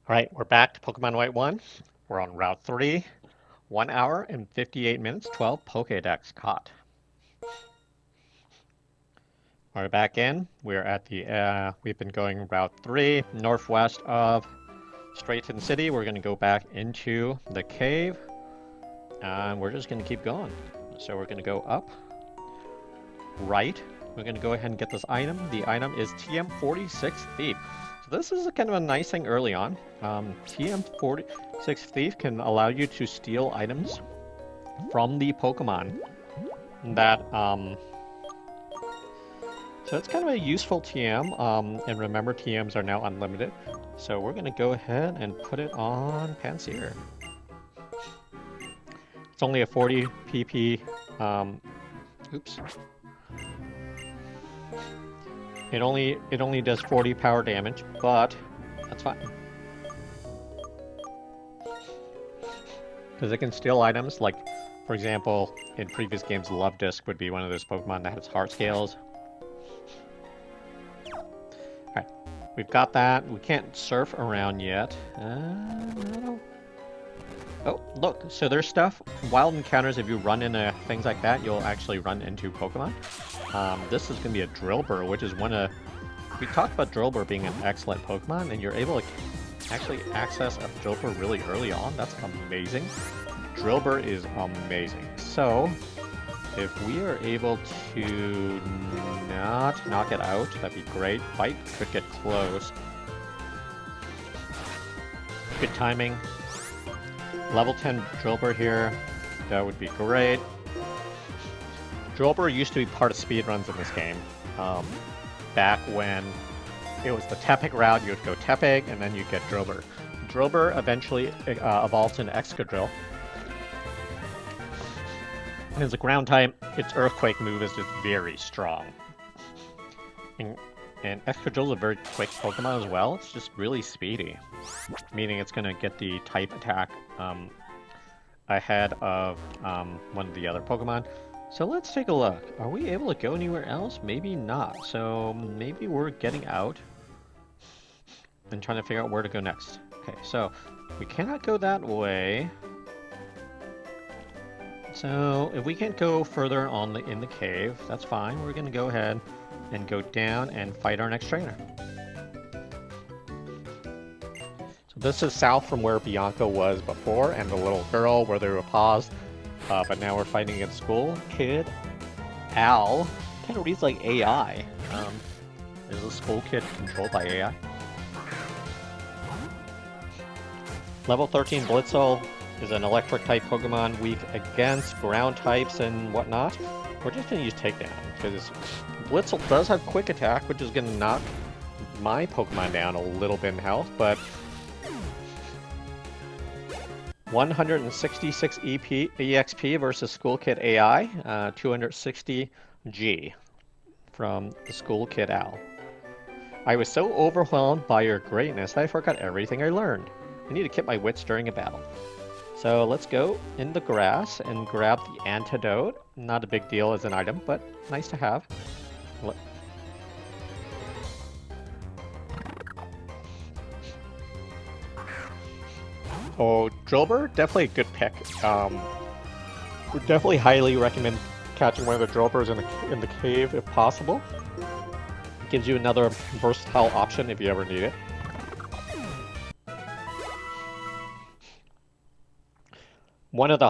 Alright, we're back to Pokemon White 1. We're on Route 3. 1 hour and 58 minutes, 12 Pokédex caught. We're back in. We're at the, we've been going Route 3, northwest of Nacrene City. We're going to go back into the cave. And we're just going to keep going. So we're going to go up, right. We're going to go ahead and get this item. The item is TM46 Thief. So this is kind of a nice thing early on. TM46 Thief can allow you to steal items from the Pokemon that, so it's kind of a useful TM, and remember TMs are now unlimited. So we're going to go ahead and put it on Pansear. It's only a 40 PP, oops. It only does 40 power damage, but that's fine. Because it can steal items, like, for example, in previous games, Love Disc would be one of those Pokemon that has heart scales. Alright, we've got that. We can't surf around yet. Oh, look, so there's stuff. Wild encounters, if you run into things like that, you'll actually run into Pokemon. This is going to be a Drilbur, which is one of... We talked about Drilbur being an excellent Pokemon, and you're able to actually access a Drilbur really early on. That's amazing. Drilbur is amazing. So, if we are able to not knock it out, that'd be great. Bite could get close. Good timing. Level 10 Drilbur here. That would be great. Drilbur used to be part of speedruns in this game. Back when it was the Tepig route, you would go Tepig, and then you'd get Drilbur. Drilbur eventually evolves into Excadrill. And as a ground type, its Earthquake move is just very strong. And Excadrill is a very quick Pokemon as well. It's just really speedy, meaning it's going to get the type attack ahead of one of the other Pokemon. So let's take a look. Are we able to go anywhere else? Maybe not. So maybe we're getting out and trying to figure out where to go next. Okay, so we cannot go that way. So if we can't go further on in the cave, that's fine. We're going to go ahead and go down and fight our next trainer. So this is south from where Bianca was before, and the little girl where they were paused. But now we're fighting against schoolkid Al. Kind of reads like AI. Is the schoolkid controlled by AI? Level 13 Blitzle is an electric type Pokemon weak against ground types and whatnot. We're just going to use Takedown because Blitzle does have quick attack, which is going to knock my Pokemon down a little bit in health, but 166 EXP versus schoolkid AI, 260 G from the schoolkid Al. I was so overwhelmed by your greatness that I forgot everything I learned. I need to keep my wits during a battle. So let's go in the grass and grab the antidote. Not a big deal as an item, but nice to have. Oh, Drilbur, definitely a good pick. Would definitely highly recommend catching one of the Drilburs in the cave if possible. It gives you another versatile option if you ever need it. One of the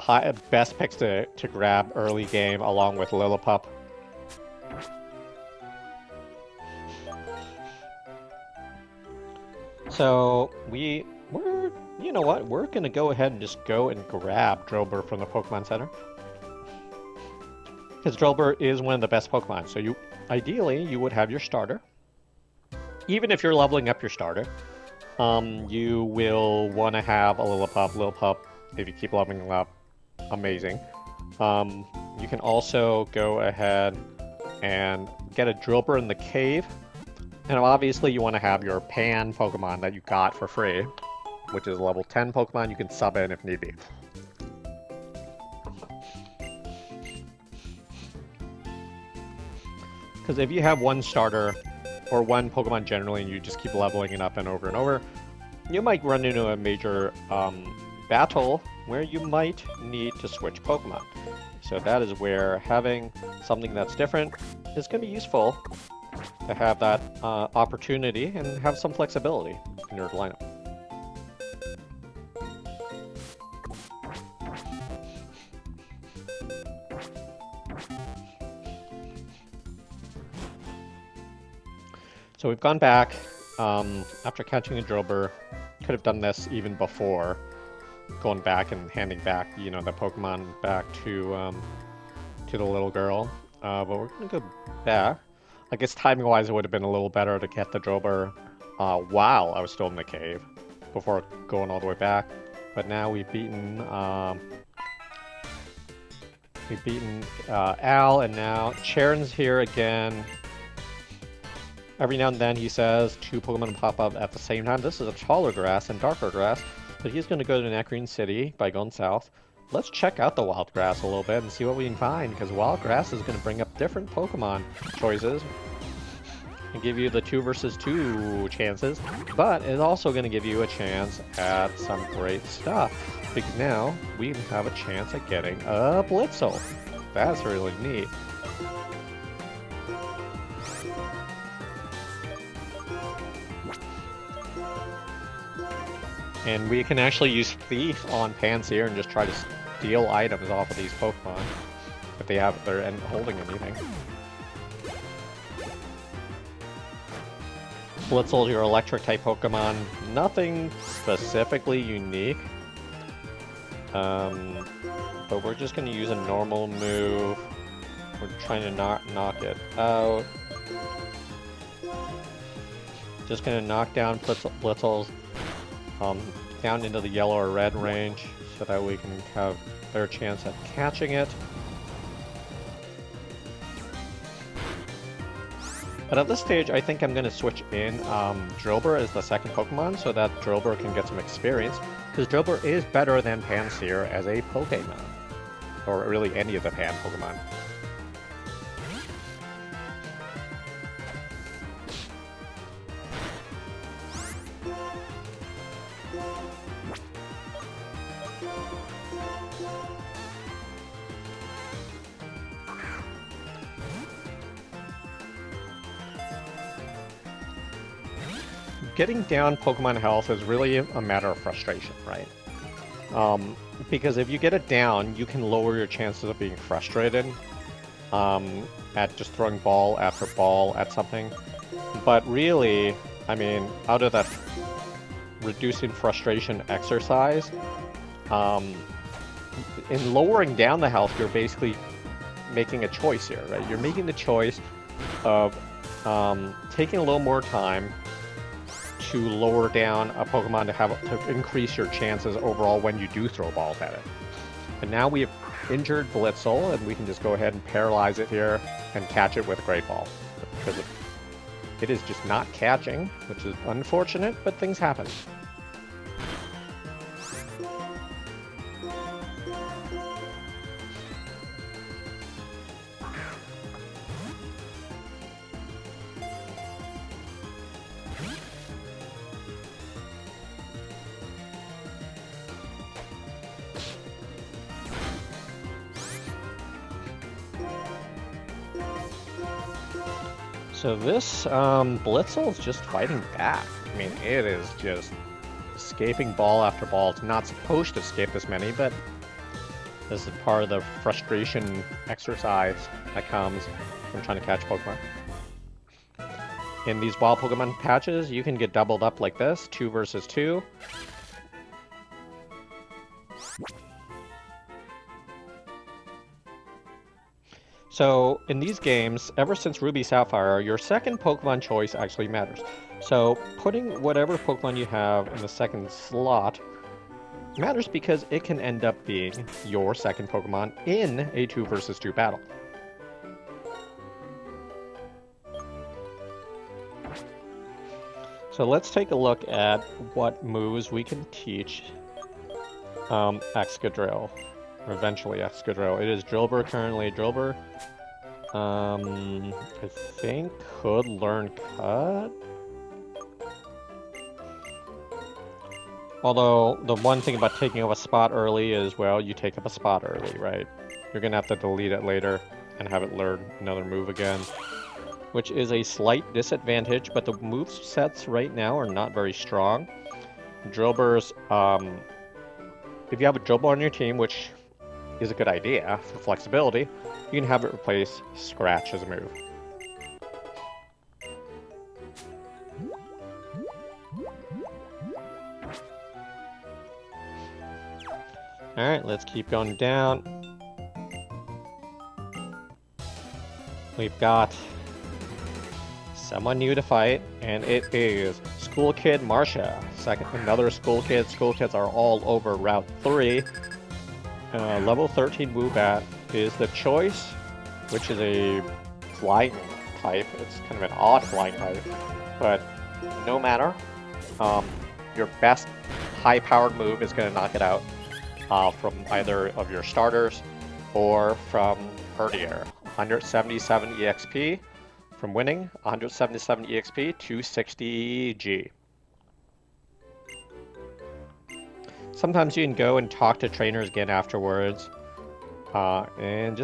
best picks to grab early game along with Lillipup. So we're, you know what, we're gonna go ahead and just go and grab Drilbur from the Pokemon Center. Because Drilbur is one of the best Pokemon, so ideally you would have your starter. Even if you're leveling up your starter, you will want to have a Lillipup. Lillipup, if you keep leveling up, amazing. You can also go ahead and get a Drilbur in the cave. And obviously you want to have your Pan Pokemon that you got for free, which is a level 10 Pokemon. You can sub in if need be. Because if you have one starter, or one Pokemon generally, and you just keep leveling it up and over, you might run into a major battle where you might need to switch Pokemon. So that is where having something that's different is going to be useful to have that opportunity and have some flexibility in your lineup. So we've gone back after catching a Drilbur. Could have done this even before going back and handing back, you know, the Pokemon back to the little girl. But we're gonna go back. I guess timing-wise, it would have been a little better to get the Drilbur while I was still in the cave before going all the way back. But now we've beaten Al, and now Charon's here again. Every now and then he says 2 Pokemon pop up at the same time. This is a taller grass and darker grass, but he's going to go to Nacrene City by going south. Let's check out the wild grass a little bit and see what we can find, because wild grass is going to bring up different Pokemon choices and give you the 2 versus 2 chances, but it's also going to give you a chance at some great stuff, because now we have a chance at getting a Blitzle. That's really neat. And we can actually use Thief on Pansear and just try to steal items off of these Pokemon if they have they're holding anything. Blitzle, your electric type Pokemon, nothing specifically unique. But we're just gonna use a normal move. We're trying to knock it out. Just gonna knock down Blitzle's down into the yellow or red range so that we can have a better chance at catching it. But at this stage, I think I'm going to switch in Drilbur as the second Pokemon so that Drilbur can get some experience, because Drilbur is better than Pansear as a Pokemon, or really any of the Pan Pokemon. Getting down Pokemon health is really a matter of frustration, right? Because if you get it down, you can lower your chances of being frustrated at just throwing ball after ball at something. But really, I mean, out of that reducing frustration exercise, in lowering down the health, you're basically making a choice here, right? You're making the choice of taking a little more time to lower down a Pokemon to increase your chances overall when you do throw balls at it. And now we have injured Blitzle, and we can just go ahead and paralyze it here and catch it with a Great Ball. Because it is just not catching, which is unfortunate, but things happen. So this Blitzle is just fighting back. I mean, it is just escaping ball after ball. It's not supposed to escape this many, but this is part of the frustration exercise that comes from trying to catch Pokemon. In these wild Pokemon patches, you can get doubled up like this, 2 versus 2. So, in these games, ever since Ruby Sapphire, your second Pokemon choice actually matters. So, putting whatever Pokemon you have in the second slot matters because it can end up being your second Pokemon in a 2 versus 2 battle. So let's take a look at what moves we can teach Excadrill. Or eventually Excadrill. It is Drilbur currently. Drilbur, I think could learn Cut. Although, the one thing about taking up a spot early is, well, you take up a spot early, right? You're gonna have to delete it later and have it learn another move again, which is a slight disadvantage, but the move sets right now are not very strong. Drilburs, if you have a Drilbur on your team, which is a good idea for flexibility, you can have it replace Scratch as a move. Alright, let's keep going down. We've got someone new to fight, and it is School Kid Marsha. Another School Kid. School Kids are all over Route 3. Level 13 Woobat is the choice, which is a flying type. It's kind of an odd flying type, but no matter. Your best high-powered move is going to knock it out from either of your starters or from Herdier. 177 EXP from winning, 177 EXP, 260 G. Sometimes you can go and talk to trainers again afterwards, and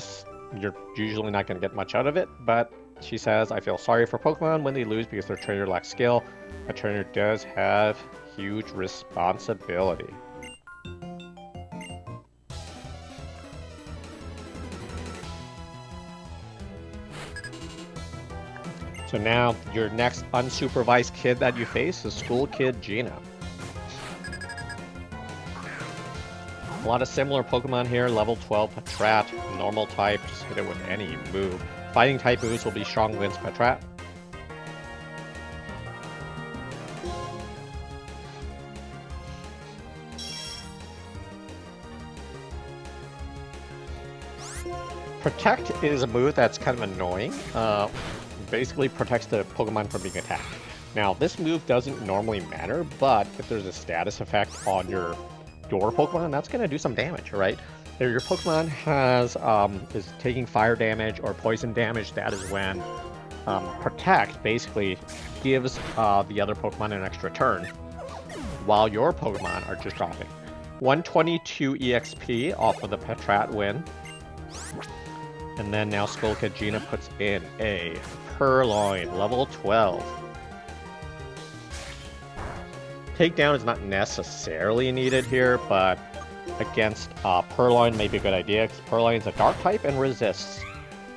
you're usually not going to get much out of it, but she says, I feel sorry for Pokemon when they lose because their trainer lacks skill. A trainer does have huge responsibility. So now, your next unsupervised kid that you face is School Kid Gina. A lot of similar Pokemon here, level 12 Patrat, normal type, just hit it with any move. Fighting type moves will be strong against Patrat. Protect is a move that's kind of annoying. Basically protects the Pokemon from being attacked. Now, this move doesn't normally matter, but if there's a status effect on your Pokemon, that's going to do some damage, right? If your Pokemon is taking fire damage or poison damage, that is when Protect basically gives the other Pokemon an extra turn, while your Pokemon are just dropping. 122 EXP off of the Patrat win. And then now School Kid Gina puts in a Purloin, level 12. Takedown is not necessarily needed here, but against Purloin may be a good idea, because Purloin's a dark type and resists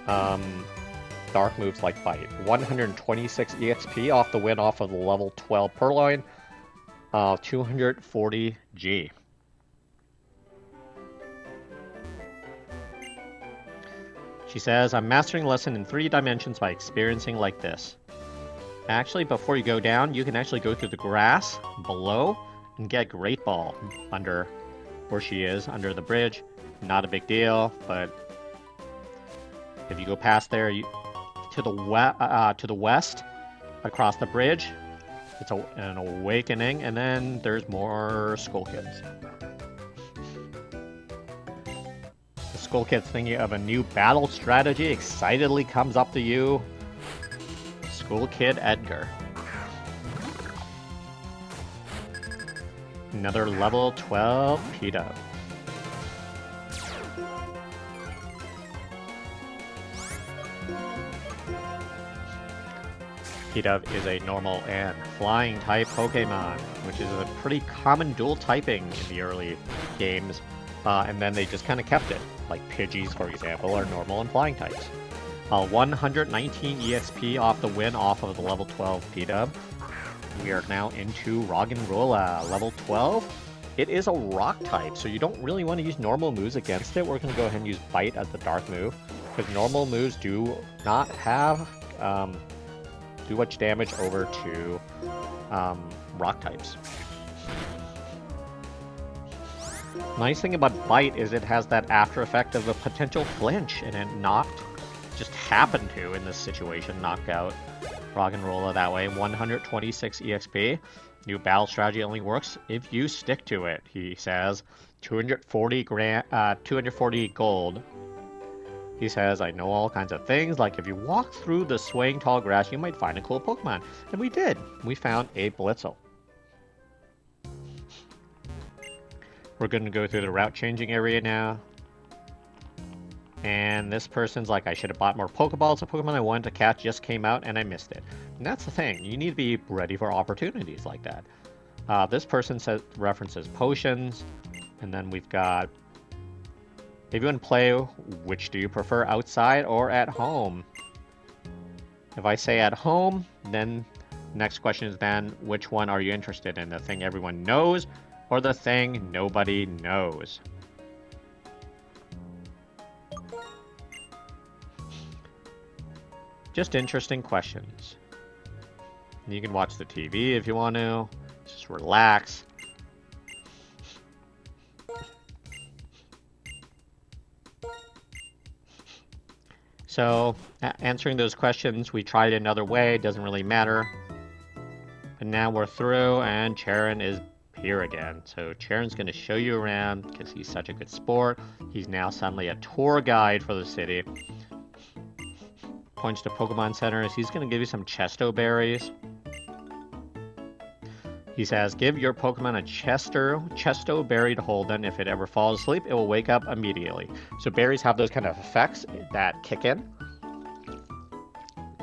dark moves like Bite. 126 EXP off the win off of the level 12 Purloin, 240 G. She says, I'm mastering a lesson in 3 dimensions by experiencing like this. Actually, before you go down, you can actually go through the grass below and get Great Ball under where she is, under the bridge. Not a big deal, but if you go past there, to the west, across the bridge, it's an awakening, and then there's more Skull Kids. Skull Kid's thinking of a new battle strategy, excitedly comes up to you. School Kid Edgar. Another level 12 P-Dub. P-Dub is a normal and flying type Pokemon, which is a pretty common dual typing in the early games, and then they just kind of kept it. Like Pidgeys, for example, are normal and flying types. 119 EXP off the win off of the level 12 P-Dub. We are now into Roggenrola, level 12. It is a rock type, so you don't really want to use normal moves against it. We're going to go ahead and use Bite as the dark move, because normal moves do not have do much damage over to rock types. Nice thing about Bite is it has that after effect of a potential flinch, and it just happened to, in this situation, knock out Roggenrola that way. 126 EXP. New battle strategy only works if you stick to it, he says. 240 gold. He says, I know all kinds of things, like if you walk through the swaying tall grass, you might find a cool Pokemon. And we did. We found a Blitzle. We're going to go through the route changing area now. And this person's like, I should have bought more Pokeballs. The Pokemon I wanted to catch just came out and I missed it. And that's the thing. You need to be ready for opportunities like that. This person references potions. And then we've got, if you want to play, which do you prefer, outside or at home? If I say at home, then next question is then, which one are you interested in? The thing everyone knows or the thing nobody knows? Just interesting questions. You can watch the TV if you want to. Just relax. So, answering those questions, we tried another way. It doesn't really matter. And now we're through, and Charon is here again. So Charon's going to show you around because he's such a good sport. He's now suddenly a tour guide for the city. Points to Pokemon centers. He's going to give you some Chesto berries. He says, give your Pokemon a Chesto berry to hold, and if it ever falls asleep, it will wake up immediately. So berries have those kind of effects that kick in.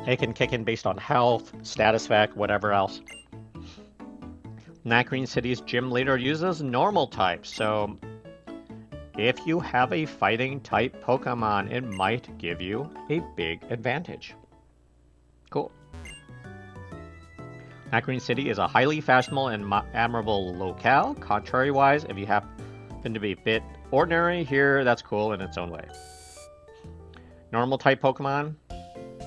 They can kick in based on health, status effect, whatever else. Nacrene City's gym leader uses normal types, so if you have a fighting type Pokemon, it might give you a big advantage. Cool. Nacrene City is a highly fashionable and admirable locale. Contrary-wise, if you happen to be a bit ordinary here, that's cool in its own way. Normal type Pokemon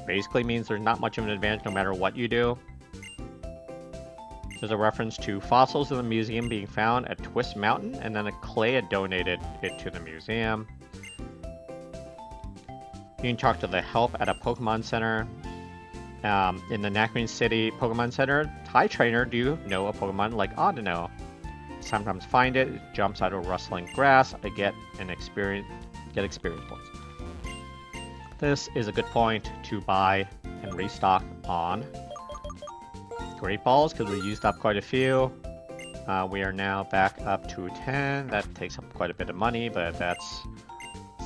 basically means there's not much of an advantage no matter what you do. There's a reference to fossils in the museum being found at Twist Mountain, and then a clay had donated it to the museum. You can talk to the help at a Pokemon Center. In the Nacrene City Pokemon Center, Hi Trainer, do you know a Pokemon like Audino? Sometimes find it jumps out of rustling grass. I get experience points. This is a good point to buy and restock on Great Balls because we used up quite a few. We are now back up to 10. That takes up quite a bit of money, but that's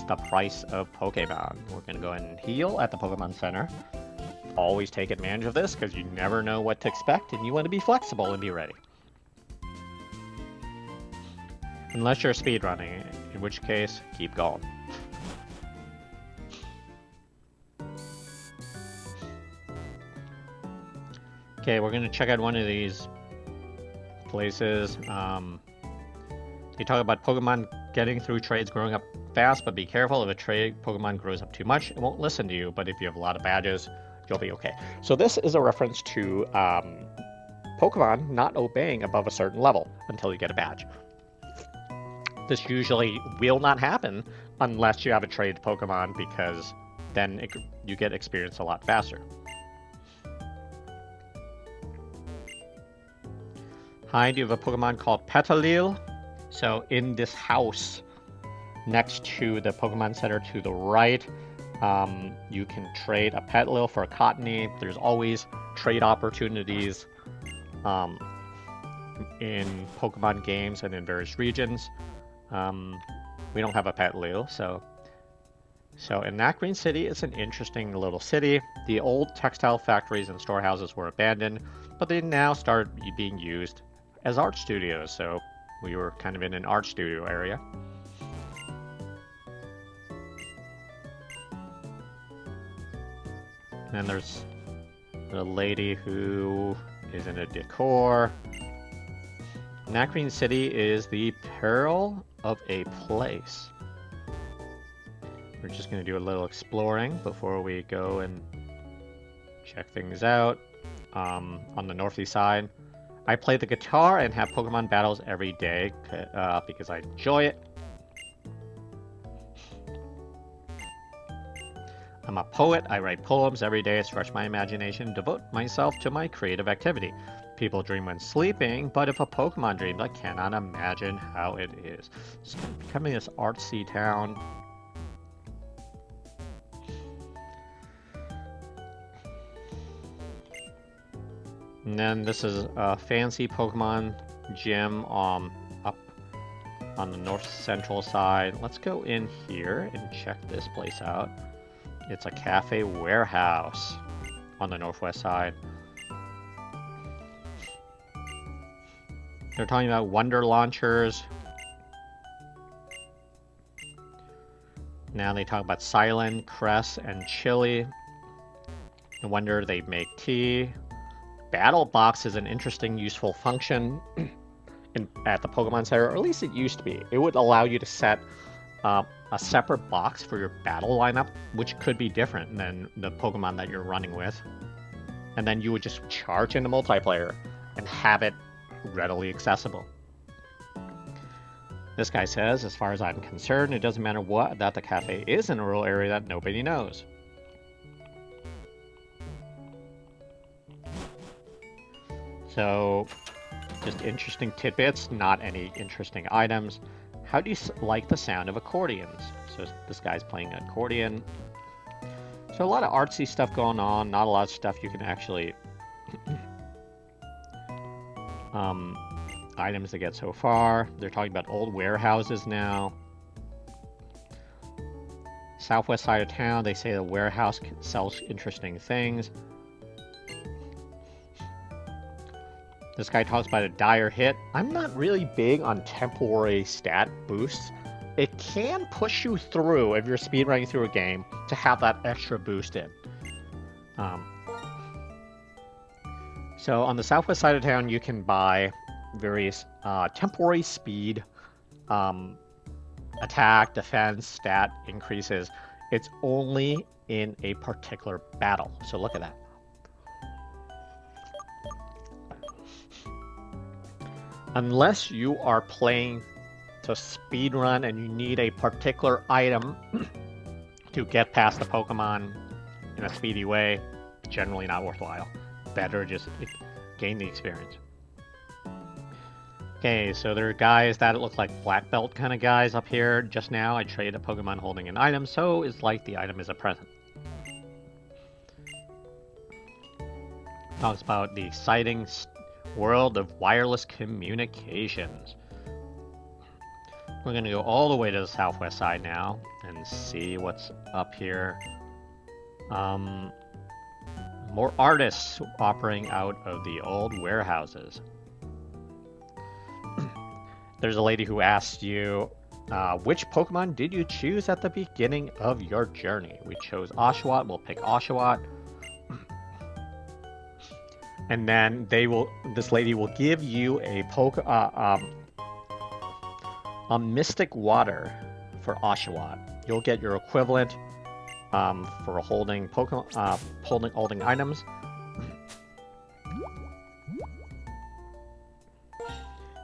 the price of Pokemon. We're going to go ahead and heal at the Pokemon Center. Always take advantage of this because you never know what to expect and you want to be flexible and be ready. Unless you're speedrunning, in which case, keep going. Okay, we're going to check out one of these places. They talk about Pokemon getting through trades growing up fast, but be careful if a trade Pokemon grows up too much, it won't listen to you, but if you have a lot of badges, you'll be okay. So this is a reference to Pokemon not obeying above a certain level until you get a badge. This usually will not happen unless you have a trade Pokemon because then you get experience a lot faster. Hi, do you have a Pokemon called Petalil? So in this house next to the Pokemon Center to the right, you can trade a Petalil for a Cottony. There's always trade opportunities in Pokemon games and in various regions. We don't have a Petalil, so in Nacrene City, it's an interesting little city. The old textile factories and storehouses were abandoned, but they now start being used as art studios, so we were kind of in an art studio area. And there's a lady who is in a decor. Nacrene City is the peril of a place. We're just going to do a little exploring before we go and check things out. On the northeast side, I play the guitar and have Pokemon battles every day because I enjoy it. I'm a poet. I write poems every day, stretch my imagination, devote myself to my creative activity. People dream when sleeping, but if a Pokemon dreams, I cannot imagine how it is. It's becoming this artsy town. And then this is a fancy Pokemon gym up on the north central side. Let's go in here and check this place out. It's a cafe warehouse on the northwest side. They're talking about wonder launchers. Now they talk about silent, cress, and chili. No wonder they make tea. Battle box is an interesting, useful function at the Pokemon Center, or at least it used to be. It would allow you to set a separate box for your battle lineup, which could be different than the Pokemon that you're running with. And then you would just charge into multiplayer and have it readily accessible. This guy says, as far as I'm concerned, it doesn't matter what that the cafe is in a rural area that nobody knows. So, just interesting tidbits, not any interesting items. How do you like the sound of accordions? So this guy's playing an accordion. So a lot of artsy stuff going on, not a lot of stuff you can actually items to get so far. They're talking about old warehouses now. Southwest side of town, they say the warehouse sells interesting things. This guy talks about a dire hit. I'm not really big on temporary stat boosts. It can push you through if you're speedrunning through a game to have that extra boost in. So on the southwest side of town, you can buy various temporary speed, attack, defense, stat increases. It's only in a particular battle. So look at that. Unless you are playing to speedrun and you need a particular item to get past the Pokemon in a speedy way, generally not worthwhile. Better just gain the experience. Okay, so there are guys that look like black belt kind of guys up here. Just now I traded a Pokemon holding an item, so it's like the item is a present. Talks about the exciting world of wireless communications. We're going to go all the way to the southwest side now and see what's up here. More artists operating out of the old warehouses. There's a lady who asked you, which Pokemon did you choose at the beginning of your journey? We chose Oshawott. We'll pick Oshawott. And then this lady will give you a Mystic Water for Oshawott. You'll get your equivalent for holding holding items.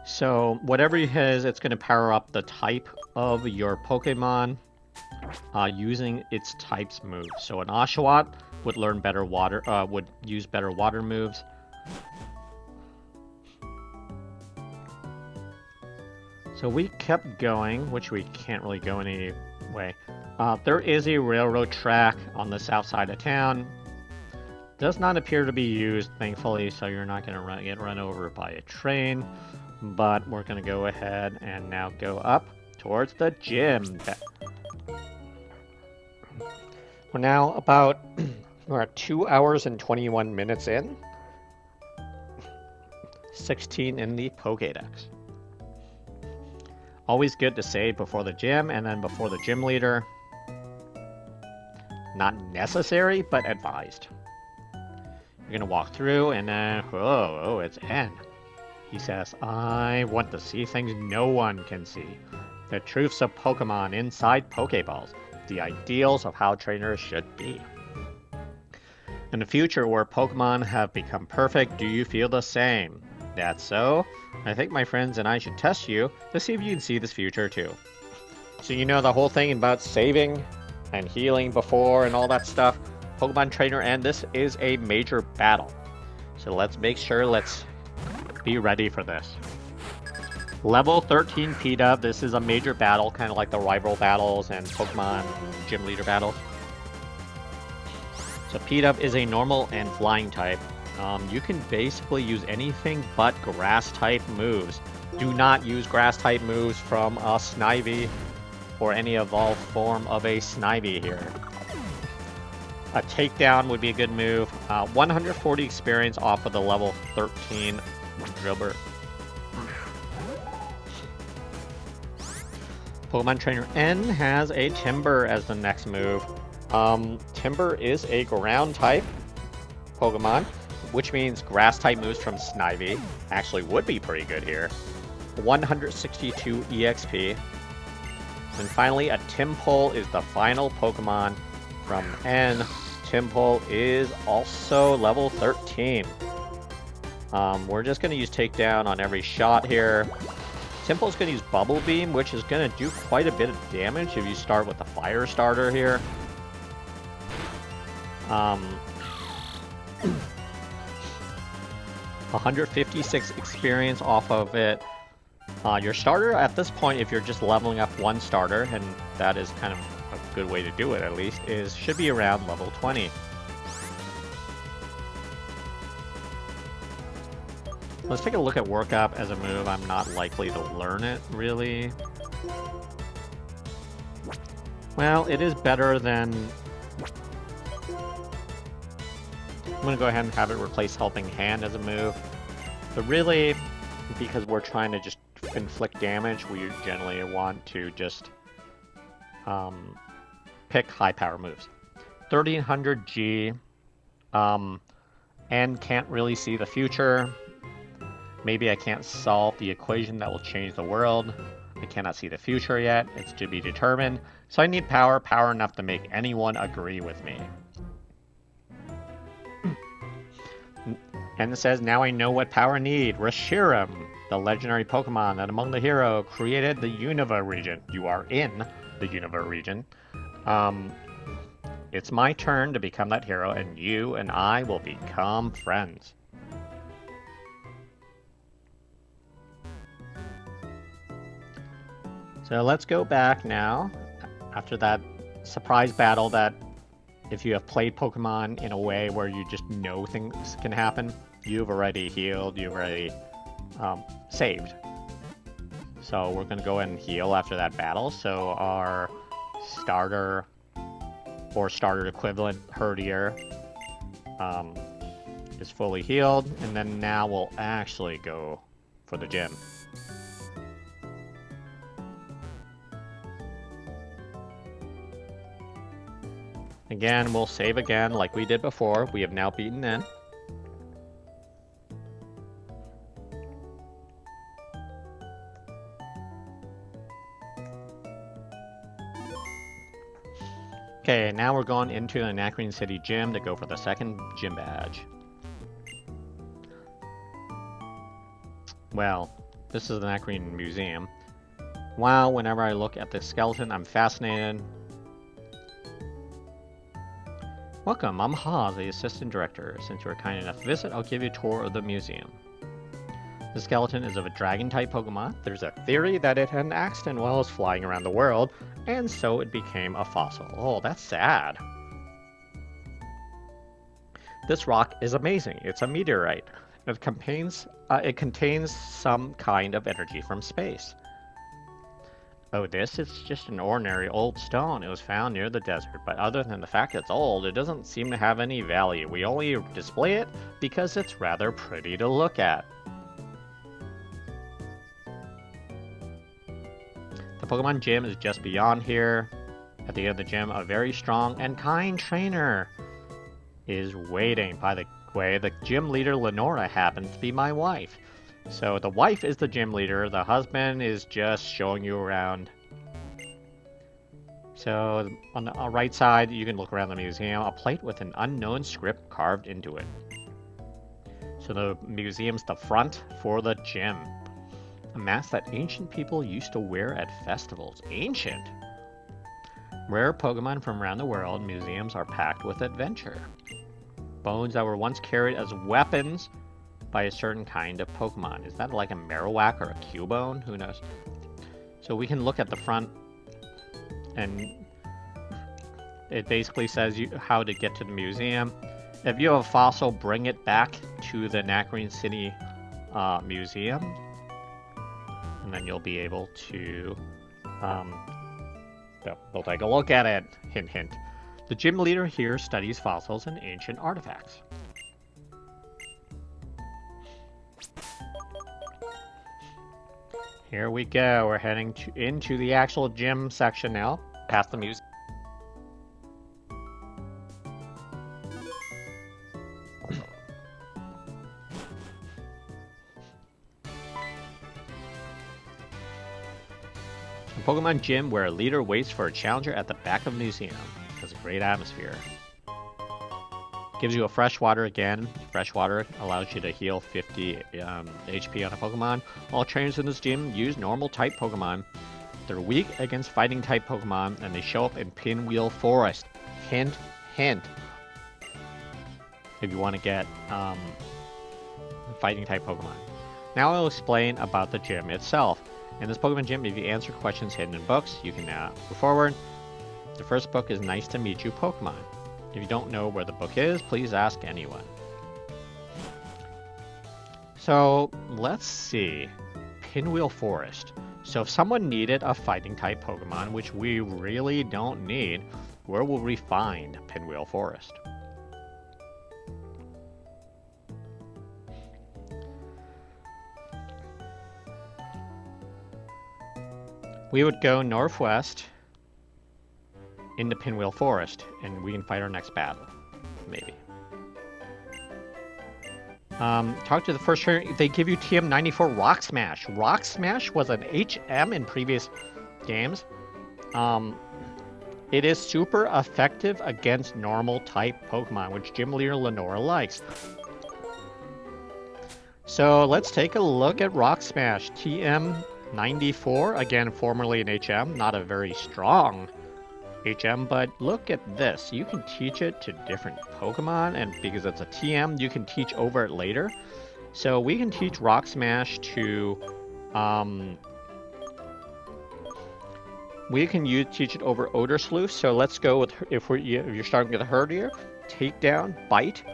So whatever it has, it's going to power up the type of your Pokemon using its type's moves. So an Oshawott would learn better water, would use better water moves. So we kept going, which we can't really go any way. There is a railroad track on the south side of town. Does not appear to be used, thankfully, so you're not going to get run over by a train. But we're going to go ahead and now go up towards the gym. We're now about we're at 2 hours and 21 minutes in. 16 in the Pokédex. Always good to save before the gym and then before the gym leader. Not necessary, but advised. You're going to walk through and then, oh, it's N. He says, I want to see things no one can see. The truths of Pokemon inside Pokeballs. The ideals of how trainers should be. In the future where Pokemon have become perfect, do you feel the same? That's so? I think my friends and I should test you to see if you can see this future too. So you know the whole thing about saving and healing before and all that stuff? Pokemon Trainer and this is a major battle. So let's make sure, let's be ready for this. Level 13 P-Dub, this is a major battle, kind of like the rival battles and Pokemon Gym Leader battles. So P-Dub is a normal and flying type. You can basically use anything but grass-type moves. Do not use grass-type moves from a Snivy or any evolved form of a Snivy here. A takedown would be a good move. 140 experience off of the level 13 Drilbur. Pokemon Trainer N has a Timber as the next move. Timber is a ground type Pokemon, which means grass type moves from Snivy actually would be pretty good here. 162 EXP. And finally, a Tympole is the final Pokemon from N. Tympole is also level 13. We're just going to use Takedown on every shot here. Tympole's going to use Bubble Beam, which is going to do quite a bit of damage if you start with the Fire Starter here. 156 experience off of it. Your starter at this point, if you're just leveling up one starter, and that is kind of a good way to do it at least, should be around level 20. Let's take a look at Workup as a move. I'm not likely to learn it, really. Well, it is better than... I'm going to go ahead and have it replace Helping Hand as a move. But really, because we're trying to just inflict damage, we generally want to just pick high power moves. 1300 G, and can't really see the future. Maybe I can't solve the equation that will change the world. I cannot see the future yet. It's to be determined. So I need power enough to make anyone agree with me. And it says, now I know what power I need. Reshiram, the legendary Pokemon that among the hero created the Unova region. You are in the Unova region. It's my turn to become that hero, and you and I will become friends. So let's go back now, after that surprise battle that if you have played Pokemon in a way where you just know things can happen, you've already healed, you've already saved. So we're going to go ahead and heal after that battle. So our starter or starter equivalent Herdier is fully healed. And then now we'll actually go for the gym. Again, we'll save again like we did before. We have now beaten N. Okay, now we're going into the Nacrene City Gym to go for the second gym badge. Well, this is the Nacrene Museum. Wow, whenever I look at the skeleton, I'm fascinated. Welcome, I'm Ha, the assistant director. Since you are kind enough to visit, I'll give you a tour of the museum. The skeleton is of a dragon-type Pokemon. There's a theory that it had an accident while it was flying around the world, and so it became a fossil. Oh, that's sad. This rock is amazing. It's a meteorite. It contains some kind of energy from space. Oh, this is just an ordinary old stone. It was found near the desert, but other than the fact it's old, it doesn't seem to have any value. We only display it because it's rather pretty to look at. The Pokemon Gym is just beyond here. At the end of the gym, a very strong and kind trainer is waiting. By the way, the gym leader, Lenora, happens to be my wife. So the wife is the gym leader, the husband is just showing you around. So on the right side, you can look around the museum, a plate with an unknown script carved into it. So the museum's the front for the gym. A mask that ancient people used to wear at festivals. Ancient! Rare Pokemon from around the world, museums are packed with adventure. Bones that were once carried as weapons by a certain kind of Pokemon. Is that like a Marowak or a Cubone? Who knows? So we can look at the front, and it basically says how to get to the museum. If you have a fossil, bring it back to the Nacrene City museum, and then you'll be able to they'll take a look at it. Hint, hint. The gym leader here studies fossils and ancient artifacts. Here we go. We're heading into the actual gym section now, past the museum. A Pokemon gym where a leader waits for a challenger at the back of the museum. Has a great atmosphere. Gives you a fresh water again. Fresh water allows you to heal 50 HP on a Pokemon. All trainers in this gym use normal type Pokemon. They're weak against fighting type Pokemon, and they show up in Pinwheel Forest. Hint, hint. If you want to get fighting type Pokemon. Now I'll explain about the gym itself. In this Pokemon gym, if you answer questions hidden in books, you can move forward. The first book is Nice to Meet You Pokemon. If you don't know where the book is, please ask anyone. So, let's see. Pinwheel Forest. So if someone needed a fighting type Pokemon, which we really don't need, where will we find Pinwheel Forest? We would go northwest into Pinwheel Forest, and we can fight our next battle. Maybe. Talk to the first trainer. They give you TM94 Rock Smash. Rock Smash was an HM in previous games. It is super effective against normal type Pokemon, which Gym Leader Lenora likes. So let's take a look at Rock Smash. TM94, again, formerly an HM, not a very strong HM, but look at this. You can teach it to different Pokemon, and because it's a TM, you can teach over it later. So we can teach Rock Smash to, we can teach it over Odor Sleuth. So let's go with, if you're starting with a Herdier, Take Down, Bite,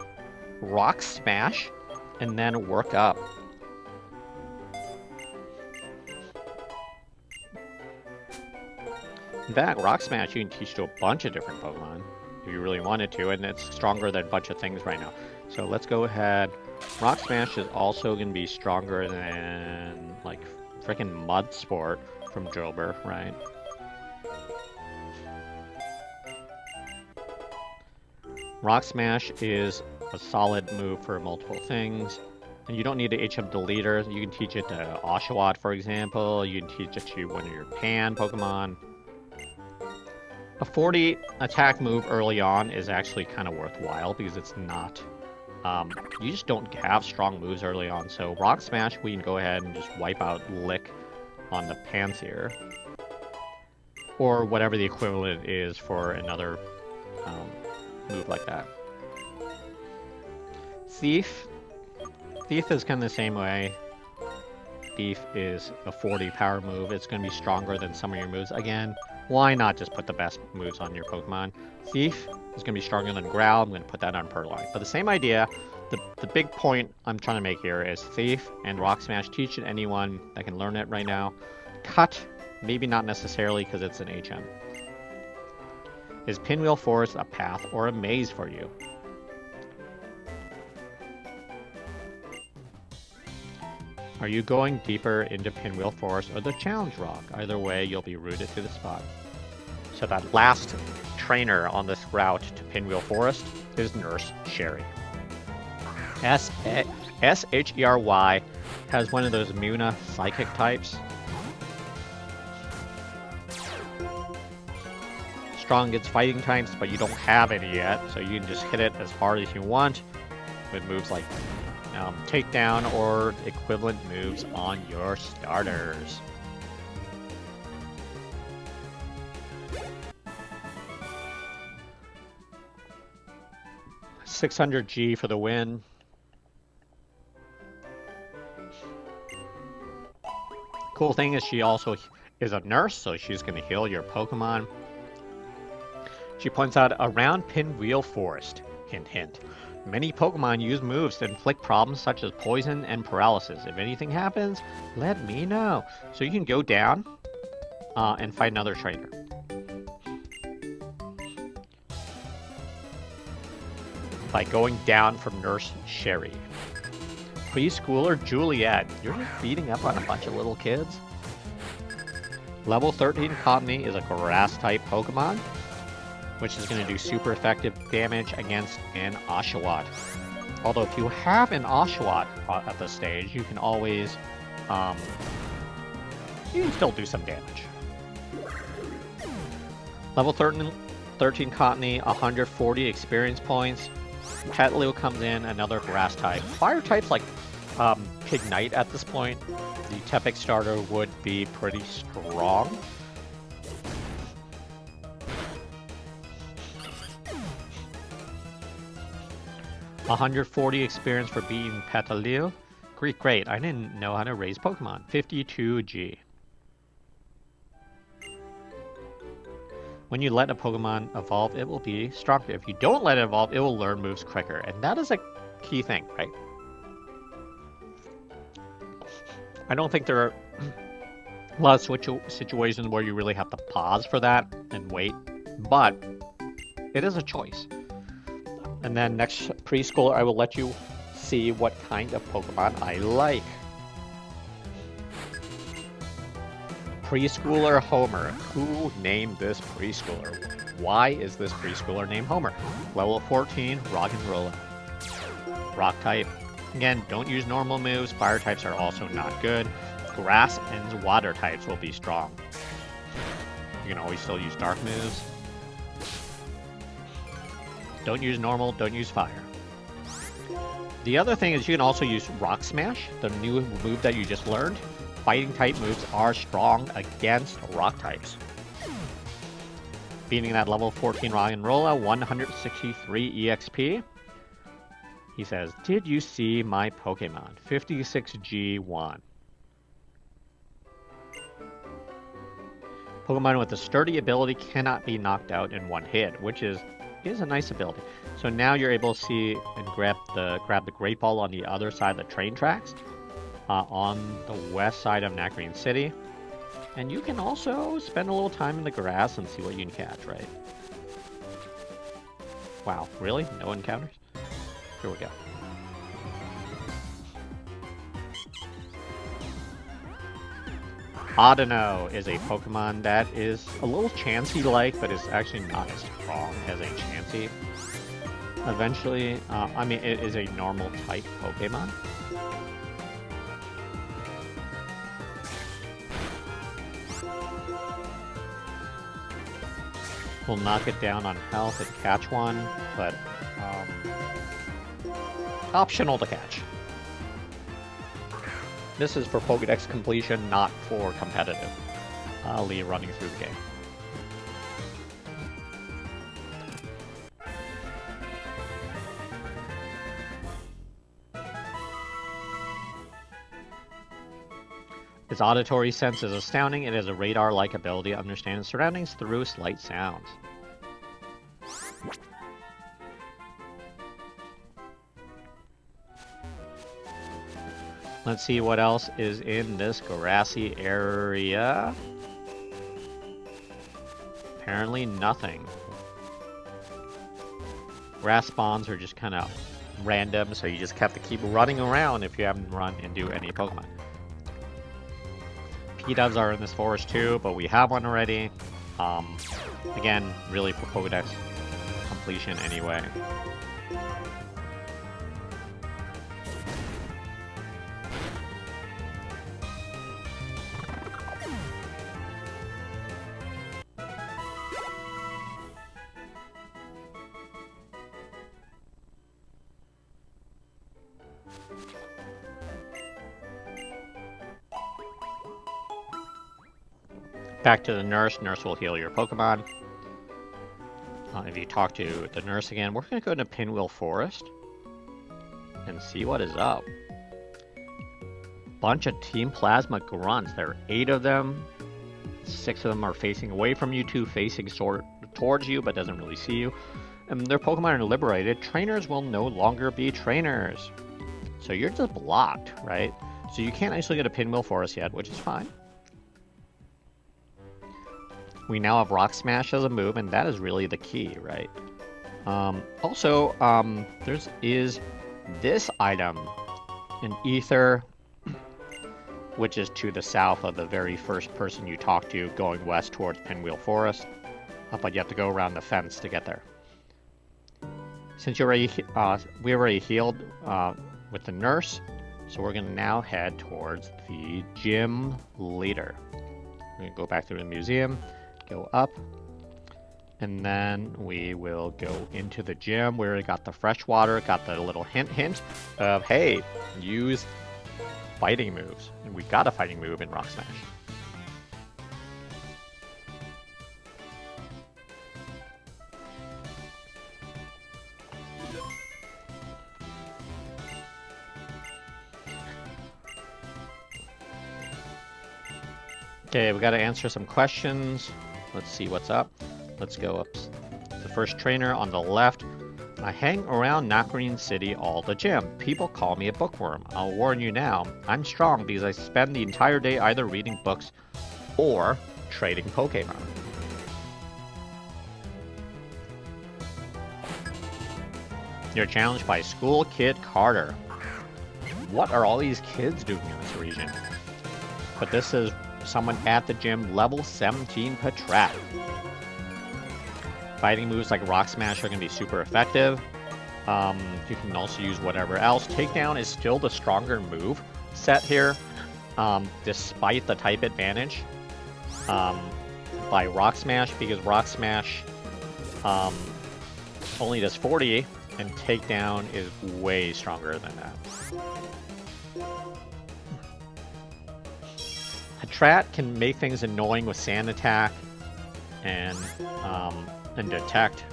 Rock Smash, and then work up. In fact, Rock Smash you can teach to a bunch of different Pokemon if you really wanted to, and it's stronger than a bunch of things right now. So let's go ahead. Rock Smash is also going to be stronger than, like, freaking Mud Sport from Drilbur, right? Rock Smash is a solid move for multiple things. And you don't need to HM Deleter. You can teach it to Oshawott, for example. You can teach it to one of your Pan Pokemon. A 40 attack move early on is actually kind of worthwhile because it's not... you just don't have strong moves early on. So Rock Smash, we can go ahead and just wipe out Lick on the Panseer. Or whatever the equivalent is for another move like that. Thief. Thief is kind of the same way. Thief is a 40 power move. It's going to be stronger than some of your moves. Again, why not just put the best moves on your Pokemon? Thief is going to be stronger than Growl. I'm going to put that on Purloin. But the same idea, the big point I'm trying to make here is Thief and Rock Smash. Teach it anyone that can learn it right now. Cut, maybe not necessarily because it's an HM. Is Pinwheel Forest a path or a maze for you? Are you going deeper into Pinwheel Forest or the Challenge Rock? Either way, you'll be routed to the spot. So that last trainer on this route to Pinwheel Forest is Nurse Sherry. S-H-E-R-Y has one of those Muna psychic types. Strong against fighting types, but you don't have any yet, so you can just hit it as hard as you want with moves like takedown or equivalent moves on your starters. $600G for the win. Cool thing is she also is a nurse, so she's going to heal your Pokemon. She points out around Pinwheel Forest, hint hint, Many Pokemon use moves to inflict problems such as poison and paralysis. If anything happens, let me know. So you can go down and fight another trainer. By going down from Nurse Sherry. Preschooler Juliet. You're just beating up on a bunch of little kids? Level 13 Cottony is a grass-type Pokemon, which is going to do super effective damage against an Oshawott. Although if you have an Oshawott at this stage, you can always, you can still do some damage. Level 13 Cottony, 140 experience points. Petaloo comes in, another grass type. Fire types like Pignite at this point. The Tepic starter would be pretty strong. $140 experience for beating Petaloo. Great. I didn't know how to raise Pokemon. 52G. When you let a Pokemon evolve, it will be stronger. If you don't let it evolve, it will learn moves quicker. And that is a key thing, right? I don't think there are a lot of situations where you really have to pause for that and wait. But it is a choice. And then next preschooler, I will let you see what kind of Pokemon I like. Preschooler Homer. Who named this preschooler? Why is this preschooler named Homer? Level 14, Rock and Roll. Rock type. Again, don't use normal moves. Fire types are also not good. Grass and water types will be strong. You can always still use dark moves. Don't use normal, don't use fire. The other thing is you can also use Rock Smash, the new move that you just learned. Fighting type moves are strong against rock types. Beating that level 14 Rock and Rolla, 163 EXP. He says, did you see my Pokemon? 56G1. Pokemon with a sturdy ability cannot be knocked out in one hit, which is a nice ability. So now you're able to see and grab the Great Ball on the other side of the train tracks. On the west side of Nacrene City. And you can also spend a little time in the grass and see what you can catch, right? Wow, really? No encounters? Here we go. Audino is a Pokemon that is a little Chansey-like, but is actually not as strong as a Chansey. Eventually, I mean, it is a normal type Pokemon. We'll knock it down on health and catch one, but optional to catch. This is for Pokedex completion, not for competitive. Running through the game. Its auditory sense is astounding. It has a radar-like ability to understand its surroundings through slight sounds. Let's see what else is in this grassy area. Apparently nothing. Grass spawns are just kind of random, so you just have to keep running around if you haven't run into any Pokemon. P-dubs are in this forest too, but we have one already. Again, really for Pokedex completion anyway. Back to the nurse. Nurse will heal your Pokemon. If you talk to the nurse again, we're going to go to Pinwheel Forest and see what is up. Bunch of Team Plasma grunts. There are 8 of them. 6 of them are facing away from you, 2 facing towards you, but doesn't really see you. and their Pokemon are liberated, trainers will no longer be trainers. So you're just blocked, right? So you can't actually get a Pinwheel Forest yet, which is fine. We now have Rock Smash as a move, and that is really the key, right? Also, there's this item, an Ether, which is to the south of the very first person you talk to going west towards Pinwheel Forest. But you have to go around the fence to get there. Since we already healed with the nurse, so we're going to now head towards the gym leader. We're going to go back through the museum, go up, and then we will go into the gym. We already got the fresh water, got the little hint of, hey, use fighting moves. And we got a fighting move in Rock Smash. Okay, we got to answer some questions. Let's see what's up. Let's go up. The first trainer on the left. I hang around Nacrene City all the gym. People call me a bookworm. I'll warn you now, I'm strong because I spend the entire day either reading books or trading Pokemon. You're challenged by School Kid Carter. What are all these kids doing in this region? But this is someone at the gym, level 17 Patrat. Fighting moves like Rock Smash are going to be super effective. You can also use whatever else. Takedown is still the stronger move set here, despite the type advantage by Rock Smash, because Rock Smash only does 40, and Takedown is way stronger than that. Patrat can make things annoying with Sand Attack and Detect.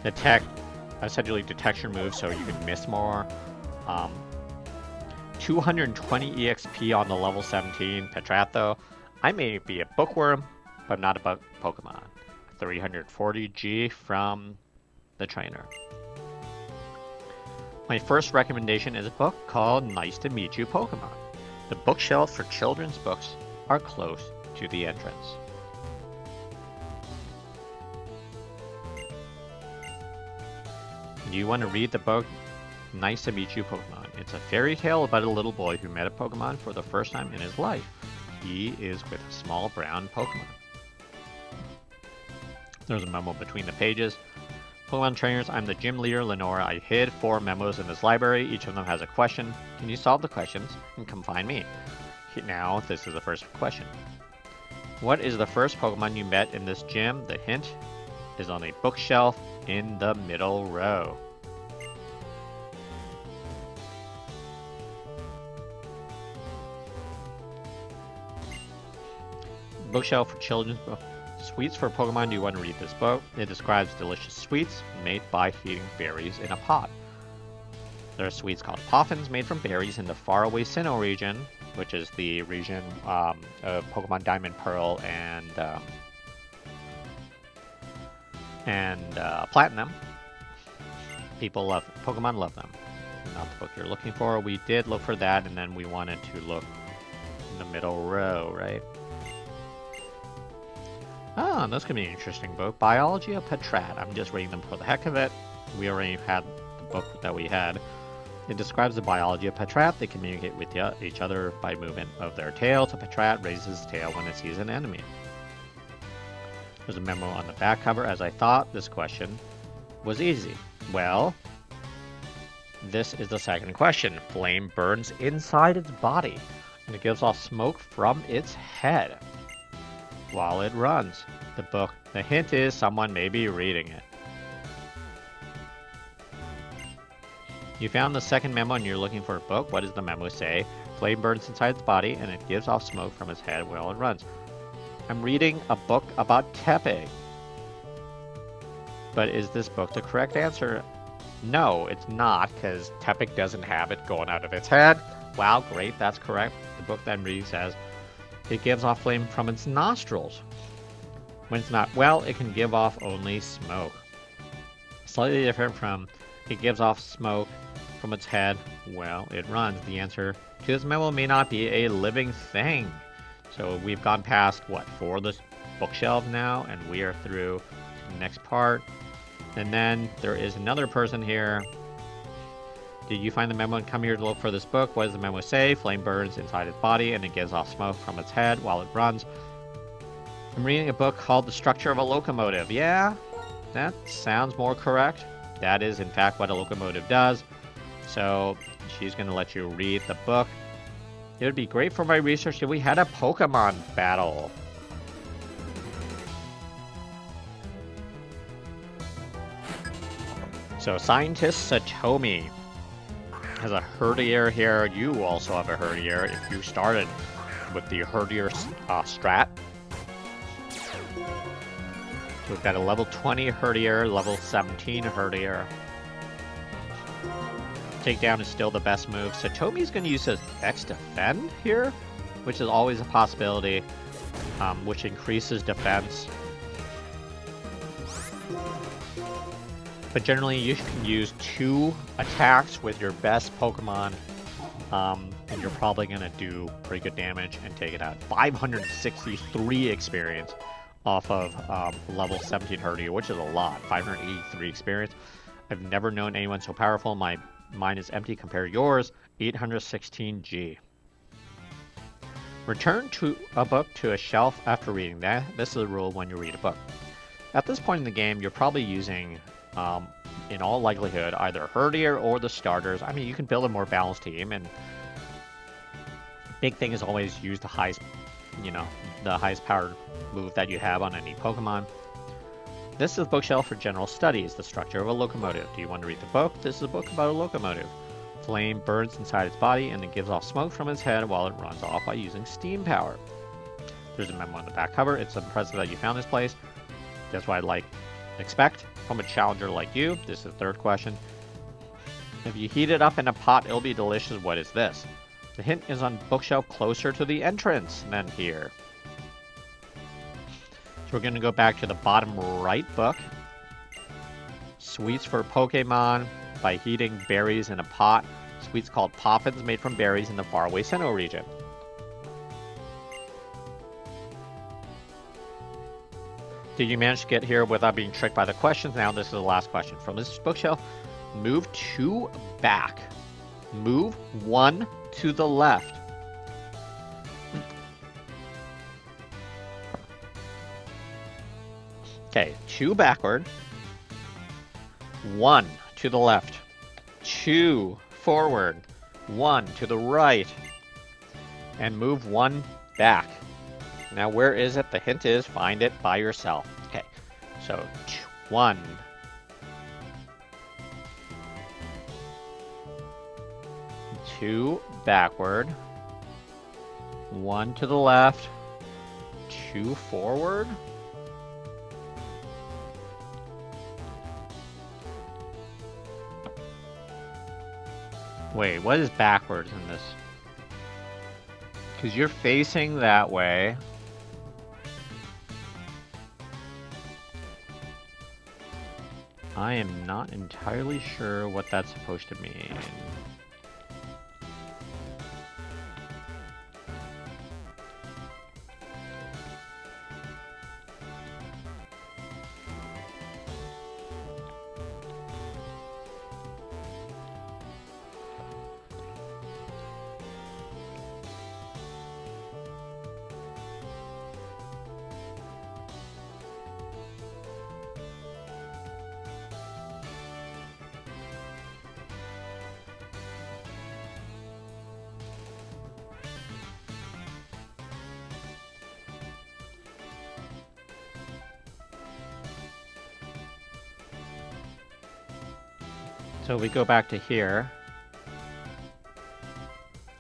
Detect, essentially detection moves, so you can miss more. 220 EXP on the level 17 Patrat, though. I may be a bookworm, but not a Pokemon. 340 G from the trainer. My first recommendation is a book called Nice to Meet You, Pokemon. The bookshelf for children's books are close to the entrance. Do you want to read the book Nice to Meet You, Pokemon? It's a fairy tale about a little boy who met a Pokemon for the first time in his life. He is with a small brown Pokemon. There's a memo between the pages. Pokemon trainers, I'm the gym leader, Lenora. I hid 4 memos in this library. Each of them has a question. Can you solve the questions and come find me? Now, this is the first question. What is the first Pokemon you met in this gym? The hint is on a bookshelf in the middle row. Bookshelf for children's books. Sweets for Pokemon. Do you want to read this book? It describes delicious sweets made by feeding berries in a pot. There are sweets called Poffins made from berries in the faraway Sinnoh region, which is the region of Pokemon Diamond, Pearl, and Platinum. Pokemon love them. Not the book you're looking for. We did look for that, and then we wanted to look in the middle row, right? Ah, that's going to be an interesting book. Biology of Patrat. I'm just reading them for the heck of it. We already had the book that we had. It describes the biology of Patrat. They communicate with each other by movement of their tails. A Patrat raises its tail when it sees an enemy. There's a memo on the back cover. As I thought, this question was easy. Well, this is the second question. Flame burns inside its body, and it gives off smoke from its head while it runs. The hint is someone may be reading it. You found the second memo and you're looking for a book. What does the memo say? Flame burns inside its body and it gives off smoke from its head while it runs. I'm reading a book about Tepig. But is this book the correct answer? No, it's not, because Tepig doesn't have it going out of its head. Wow, great, that's correct. The book that I'm reading says it gives off flame from its nostrils. When it's not well, it can give off only smoke. Slightly different from it gives off smoke from its head while it runs. The answer to this memo may not be a living thing. So we've gone past, what, 4 of the bookshelves now, and we are through the next part. And then there is another person here. Did you find the memo and come here to look for this book? What does the memo say? Flame burns inside its body and it gives off smoke from its head while it runs. I'm reading a book called The Structure of a Locomotive. Yeah, that sounds more correct. That is, in fact, what a locomotive does. So she's going to let you read the book. It would be great for my research if we had a Pokemon battle. So scientist Satomi has a Herdier here. You also have a Herdier if you started with the Herdier strat. So we've got a level 20 Herdier, level 17 Herdier. Takedown is still the best move. Satomi's going to use his X Defend here, which is always a possibility, which increases defense. But generally, you can use 2 attacks with your best Pokemon, and you're probably going to do pretty good damage and take it out. 563 experience off of level 17 Herdier, which is a lot. 583 experience. I've never known anyone so powerful. Mine is empty compared to yours. 816 G. Return to a book to a shelf after reading that. This is the rule when you read a book. At this point in the game, you're probably using, in all likelihood, either Herdier or the starters. I mean, you can build a more balanced team, and big thing is always use the highest, the highest powered move that you have on any Pokemon. This is a bookshelf for general studies, the structure of a locomotive. Do you want to read the book? This is a book about a locomotive. Flame burns inside its body and it gives off smoke from its head while it runs off by using steam power. There's a memo on the back cover. It's impressive that you found this place. That's what I'd expect from a challenger like you. This is the third question. If you heat it up in a pot, it'll be delicious. What is this? The hint is on bookshelf closer to the entrance than here. We're going to go back to the bottom right book. Sweets for Pokemon by heating berries in a pot. Sweets called Poppins made from berries in the faraway Sinnoh region. Did you manage to get here without being tricked by the questions? Now this is the last question. From this bookshelf, move 2 back. Move 1 to the left. Okay, 2 backward, 1 to the left, 2 forward, 1 to the right, and move 1 back. Now where is it? The hint is find it by yourself. Okay, so 1, 2 backward, 1 to the left, 2 forward. Wait, what is backwards in this? Because you're facing that way. I am not entirely sure what that's supposed to mean. So we go back to here.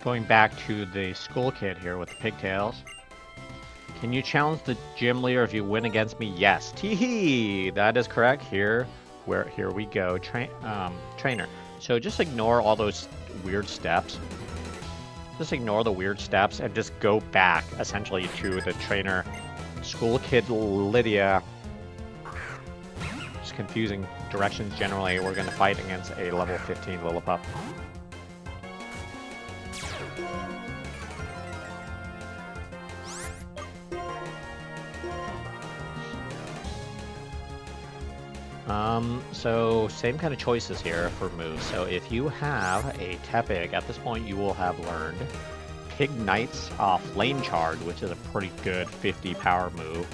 Going back to the school kid here with the pigtails. Can you challenge the gym leader if you win against me? Yes. Tee-hee! That is correct. Here we go. Trainer. So just ignore all those weird steps. Just ignore the weird steps and just go back, essentially, to the trainer Schoolkid Lydia. Just confusing directions generally. We're going to fight against a level 15 Lillipup. So same kind of choices here for moves. So if you have a Tepig, at this point you will have learned Pignite's Flame Charge, which is a pretty good 50 power move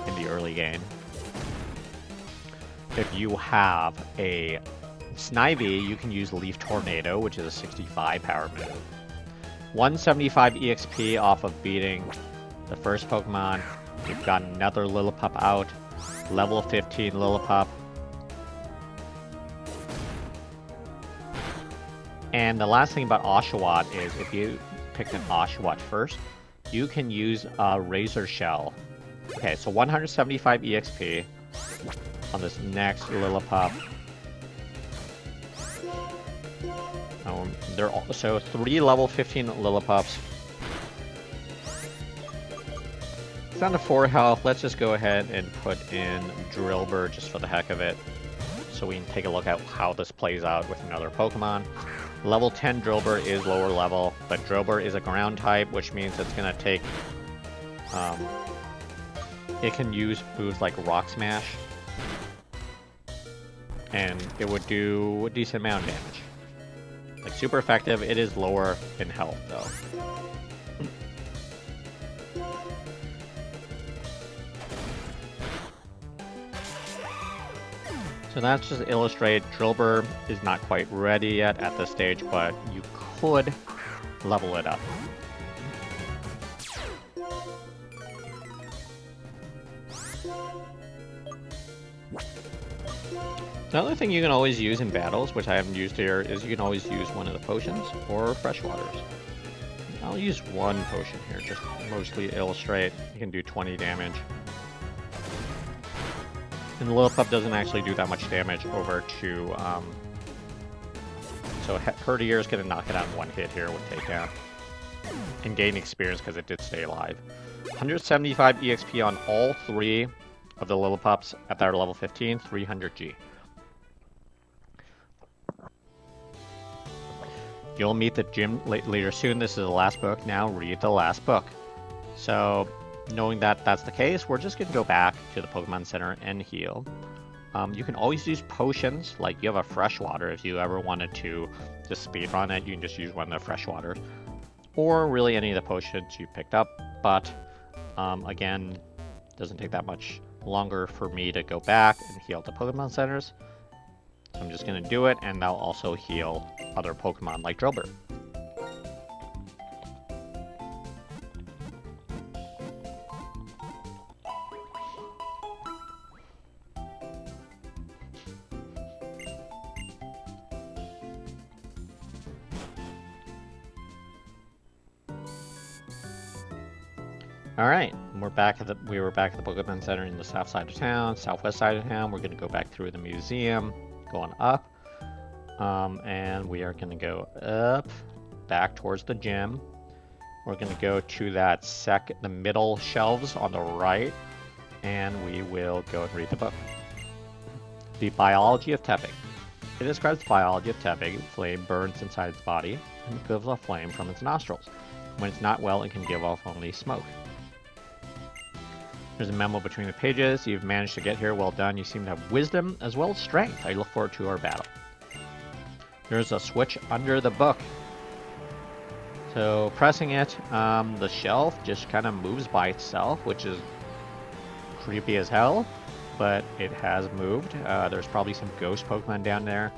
in the early game. If you have a Snivy, you can use Leaf Tornado, which is a 65 power move. 175 EXP off of beating the first Pokemon. We've got another Lillipup out. Level 15 Lillipup. And the last thing about Oshawott is if you pick an Oshawott first, you can use a Razor Shell. Okay, so 175 EXP on this next Lillipup. There are also 3 level 15 Lillipups. It's down to 4 health. Let's just go ahead and put in Drilbur just for the heck of it, so we can take a look at how this plays out with another Pokemon. Level 10 Drilbur is lower level, but Drilbur is a ground type, which means it's going to take... it can use moves like Rock Smash, and it would do a decent amount of damage. Like, super effective. It is lower in health, though. So that's just to illustrate, Drilbur is not quite ready yet at this stage, but you could level it up. Another thing you can always use in battles, which I haven't used here, is you can always use one of the potions or fresh waters. I'll use one potion here, just mostly illustrate. You can do 20 damage. And the Lillipup doesn't actually do that much damage over to, so Herdier is going to knock it out in one hit here with takedown. And gain experience because it did stay alive. 175 EXP on all 3 of the Lillipups at their level 15, 300 G. You'll meet the gym leader soon. This is the last book. Now read the last book. So, knowing that that's the case, we're just going to go back to the Pokemon Center and heal. You can always use potions, like you have a fresh water. If you ever wanted to just speedrun it, you can just use one of the fresh waters. Or really any of the potions you picked up. But, again, it doesn't take that much longer for me to go back and heal the Pokemon Centers. So I'm just going to do it, and that'll also heal other Pokemon like Drilbur. Alright, we were back at the Pokemon Center in the south side of town, southwest side of town. We're going to go back through the museum, going up. And we are going to go up, back towards the gym. We're going to go to the middle shelves on the right, and we will go and read the book. The Biology of Tepig. It describes the biology of Tepig. Flame burns inside its body and gives off flame from its nostrils. When it's not well, it can give off only smoke. There's a memo between the pages. You've managed to get here. Well done. You seem to have wisdom as well as strength. I look forward to our battle. There's a switch under the book. So pressing it, the shelf just kind of moves by itself, which is creepy as hell, but it has moved. There's probably some ghost Pokemon down there.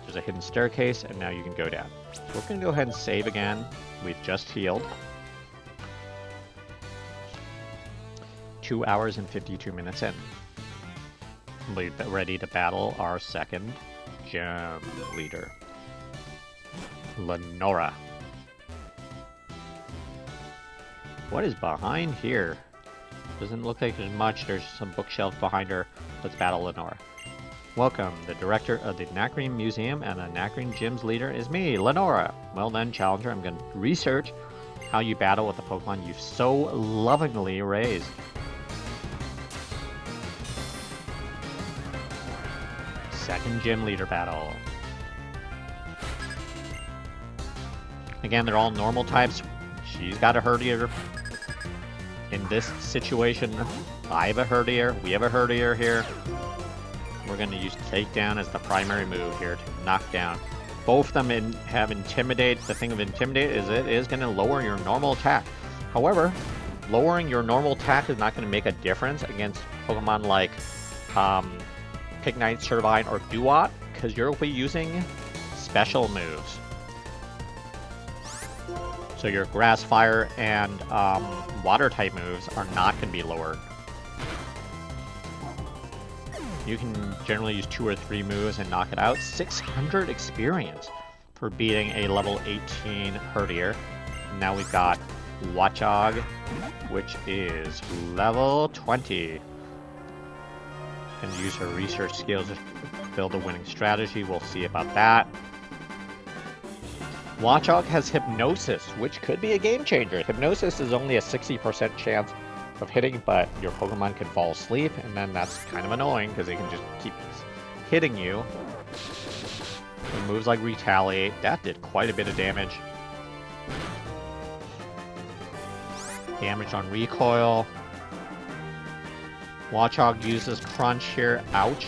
There's a hidden staircase, and now you can go down. So we're going to go ahead and save again. We've just healed. 2 hours and 52 minutes in. We're ready to battle our second gym leader, Lenora. What is behind here? Doesn't look like there's much. There's some bookshelves behind her. Let's battle Lenora. Welcome, the director of the Nacrene Museum and the Nacrene Gym's leader is me, Lenora. Well then, challenger, I'm going to research how you battle with the Pokemon you've so lovingly raised. second gym leader battle. Again, they're all normal types. She's got a herdier. In this situation, I have a herdier. We have a herdier here. We're going to use takedown as the primary move here to knock down. Both of them have intimidate. The thing of intimidate is it is going to lower your normal attack. However, lowering your normal attack is not going to make a difference against Pokemon like Pignite, Servine, or Duat, because you'll be using special moves. So your Grass, Fire, and Water type moves are not going to be lowered. You can generally use 2 or 3 moves and knock it out. 600 experience for beating a level 18 herdier. Now we've got Watchog, which is level 20. Can use her research skills to build a winning strategy. We'll see about that. Watchog has Hypnosis, which could be a game changer. Hypnosis is only a 60% chance of hitting, but your Pokemon can fall asleep, and then that's kind of annoying because they can just keep hitting you. And moves like Retaliate, that did quite a bit of damage. Damage on recoil. Watchog uses Crunch here, ouch.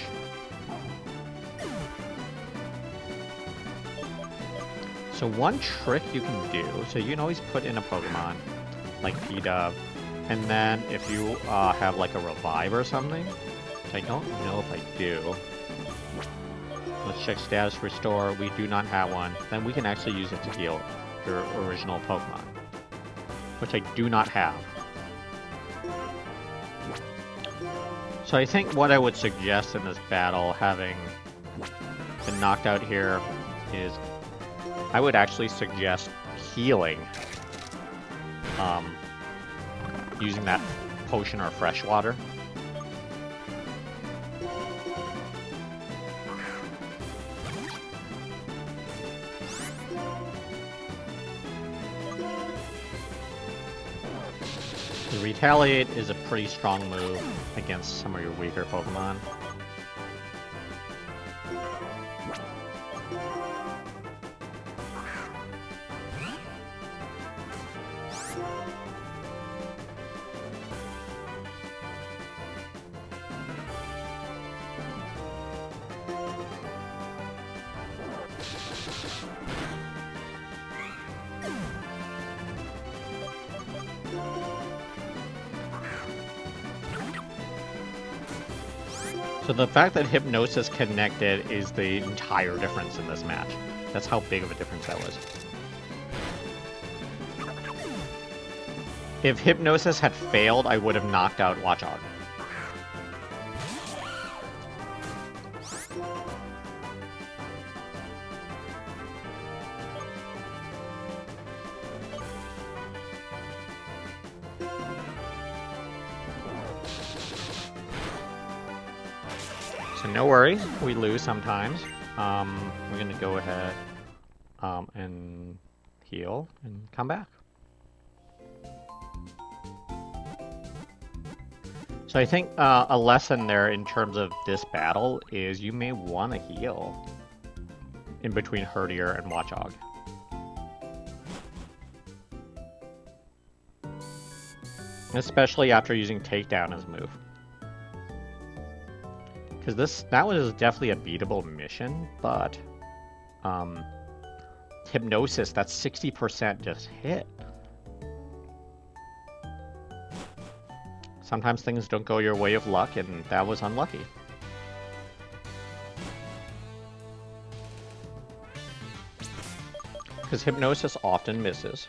So one trick you can do, so you can always put in a Pokemon, like P-Dove, and then if you have like a Revive or something, which I don't know if I do. Let's check Status Restore, we do not have one. Then we can actually use it to heal your original Pokemon, which I do not have. So I think what I would suggest in this battle, having been knocked out here, is I would actually suggest healing. Using that potion or fresh water. The Retaliate is a pretty strong move against some of your weaker Pokemon. So the fact that Hypnosis connected is the entire difference in this match. That's how big of a difference that was. If Hypnosis had failed, I would have knocked out Watchog. So no worries, we lose sometimes. We're gonna go ahead and heal and come back. So I think a lesson there in terms of this battle is you may want to heal in between Herdier and Watchog. Especially after using Takedown as a move. Because that one is definitely a beatable mission, but Hypnosis, that's 60% just hit. Sometimes things don't go your way of luck, and that was unlucky. Because Hypnosis often misses.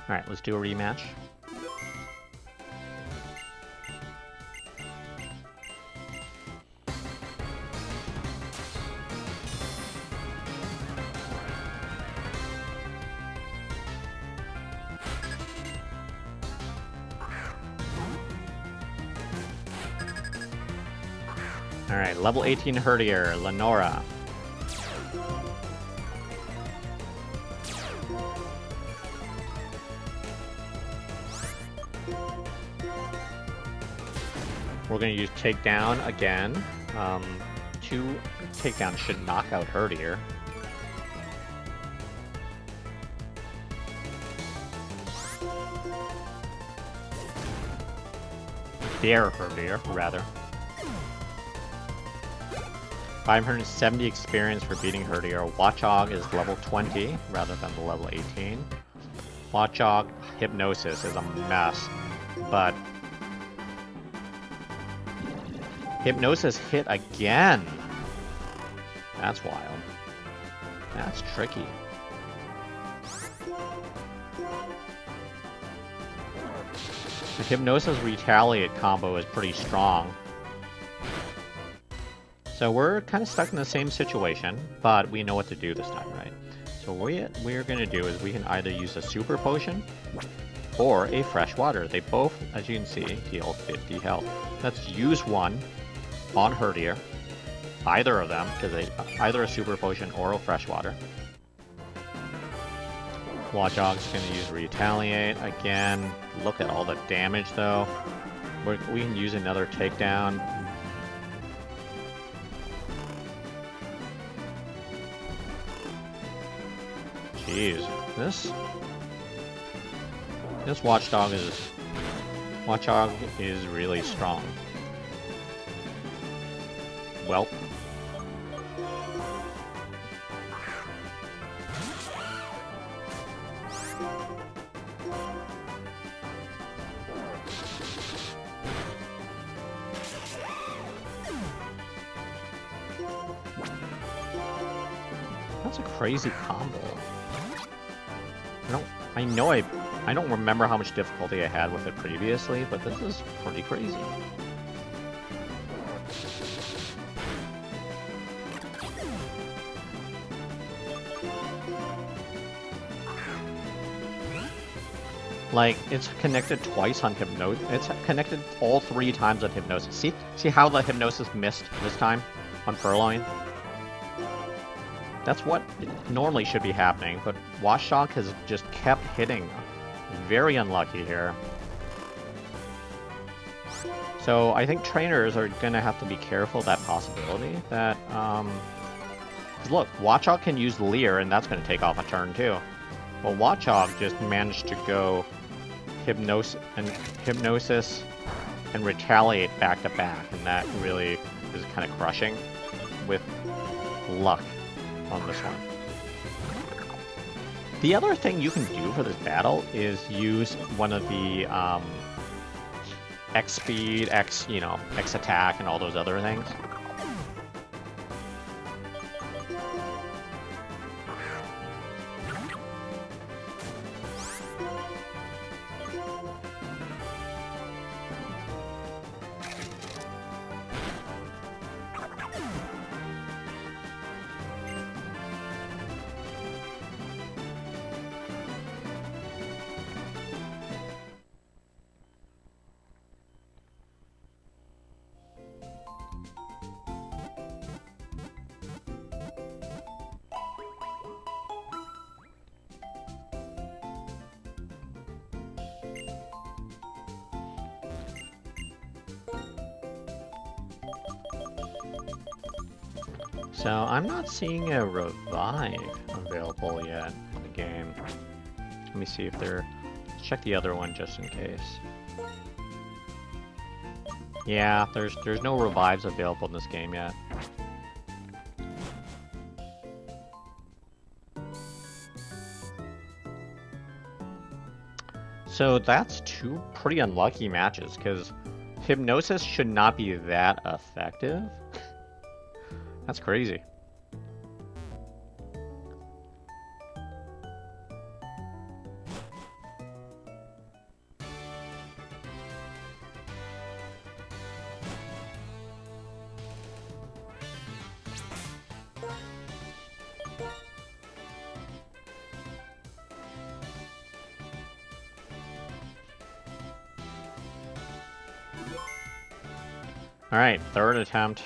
Alright, let's do a rematch. Alright, level 18 Herdier, Lenora. We're going to use Takedown again. 2 takedowns should knock out Herdier. Dare Herdier, rather. 570 experience for beating Herdier. Watchog is level 20 rather than the level 18. Watchog Hypnosis is a mess, but Hypnosis hit again. That's wild. That's tricky. The Hypnosis Retaliate combo is pretty strong. So we're kind of stuck in the same situation, but we know what to do this time, right? So what we're going to do is we can either use a Super Potion or a Fresh Water. They both, as you can see, heal 50 health. Let's use one on Herdier. Either of them, because either a Super Potion or a Fresh Water. Watchog's going to use Retaliate. Again, look at all the damage, though. We can use another Takedown. Jeez, this Watchog is really strong. Well, that's a crazy combo. I don't remember how much difficulty I had with it previously, but this is pretty crazy. Like, it's connected twice on Hypnosis. It's connected all 3 times on Hypnosis. See how the Hypnosis missed this time on Purloin? That's what normally should be happening, but Watchog has just kept hitting. Very unlucky here. So I think trainers are going to have to be careful of that possibility. That, look, Watchog can use Leer, and that's going to take off a turn too. Well, Watchog just managed to go Hypnosis and Retaliate back to back, and that really is kind of crushing with luck on this one. The other thing you can do for this battle is use one of the X speed, X attack, and all those other things. So I'm not seeing a revive available yet in the game. Let me see if they're... Let's check the other one just in case. Yeah, there's no revives available in this game yet. So that's 2 pretty unlucky matches, because Hypnosis should not be that effective. That's crazy. All right, 3rd attempt.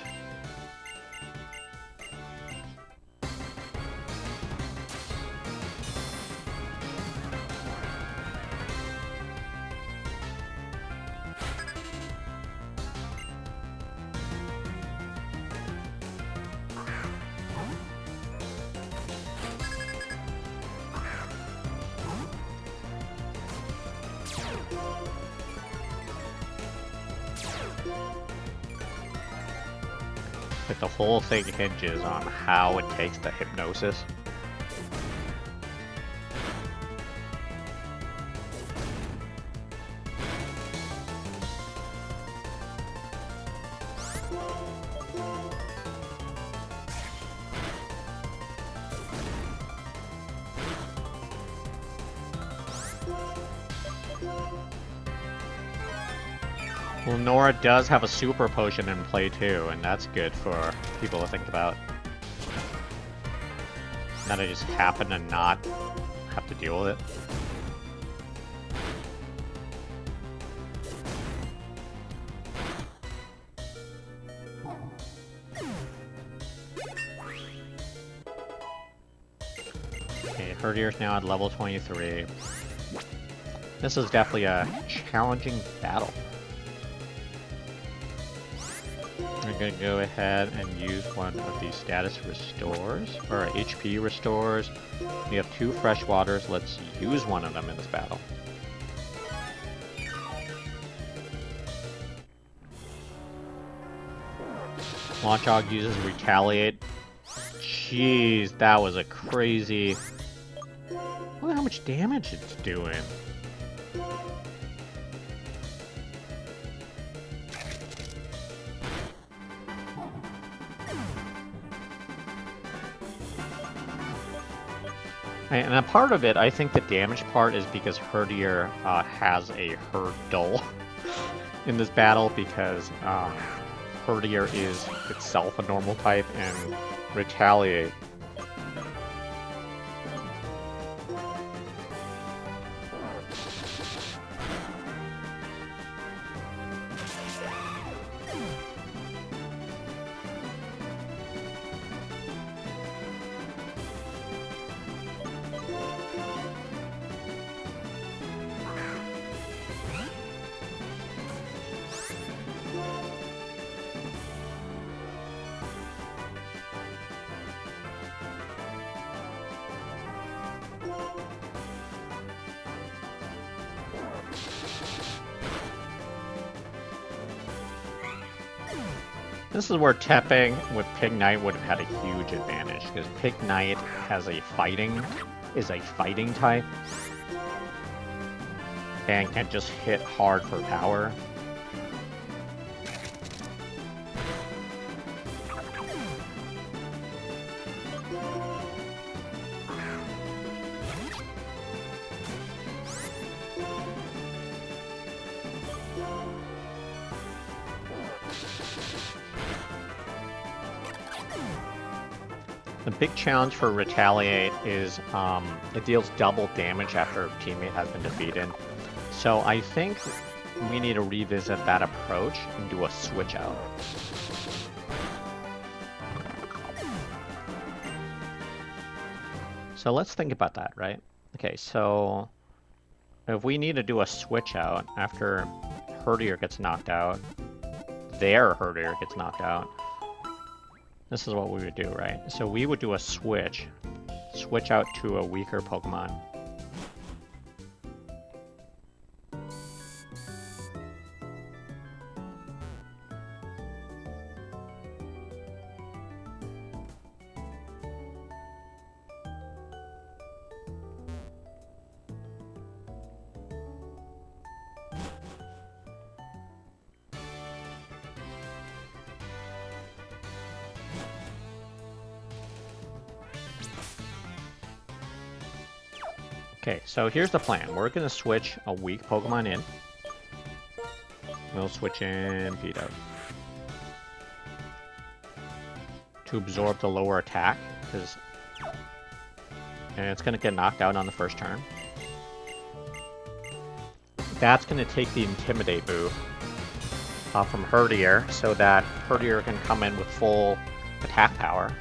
Like the whole thing hinges on how it takes the hypnosis. Lenora does have a super potion in play too, and that's good for people to think about. That I just happen to not have to deal with it. Okay, Herdier's now at level 23. This is definitely a challenging battle. We're going to go ahead and use one of these status restores, or HP restores. We have 2 fresh waters. Let's use one of them in this battle. Watchog uses Retaliate. Jeez, that was a crazy... Look at how much damage it's doing. And a part of it, I think the damage part is because Herdier has a Hurdle in this battle, because Herdier is itself a normal type, and Retaliate. This is where Tepping with Pig Knight would have had a huge advantage, because Pig Knight has a fighting type and can just hit hard for power. The big challenge for Retaliate is it deals double damage after a teammate has been defeated. So I think we need to revisit that approach and do a switch out. So let's think about that, right? Okay, so if we need to do a switch out after Herdier gets knocked out, their Herdier gets knocked out, this is what we would do, right? So we would do a switch out to a weaker Pokemon. Okay, so here's the plan. We're going to switch a weak Pokemon in. We'll switch in Vito to absorb the lower attack, and it's going to get knocked out on the first turn. That's going to take the Intimidate move from Herdier, so that Herdier can come in with full attack power.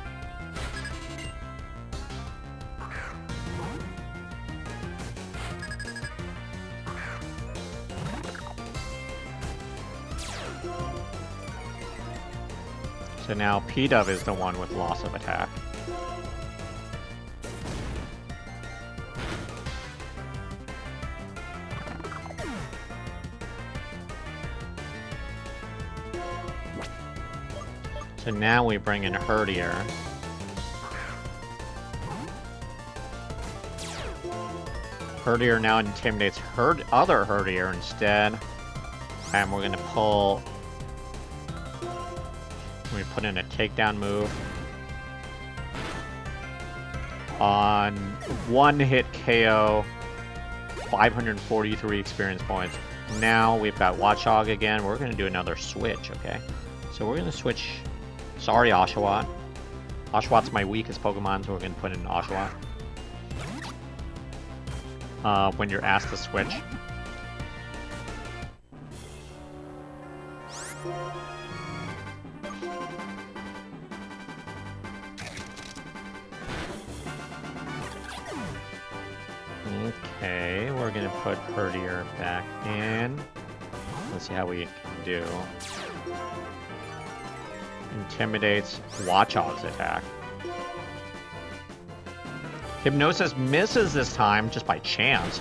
So now P-Dove is the one with loss of attack. So now we bring in Herdier. Herdier now intimidates other Herdier instead. And we're gonna pull... We put in a takedown move. On one hit KO, 543 experience points. Now we've got Watchog again. We're gonna do another switch, okay? So we're gonna switch... Sorry, Oshawott. Oshawott's my weakest Pokemon, so we're gonna put in Oshawott. When you're asked to switch. Okay, we're gonna put Herdier back in. Let's see how we can do. Intimidates Watchog's attack. Hypnosis misses this time, just by chance.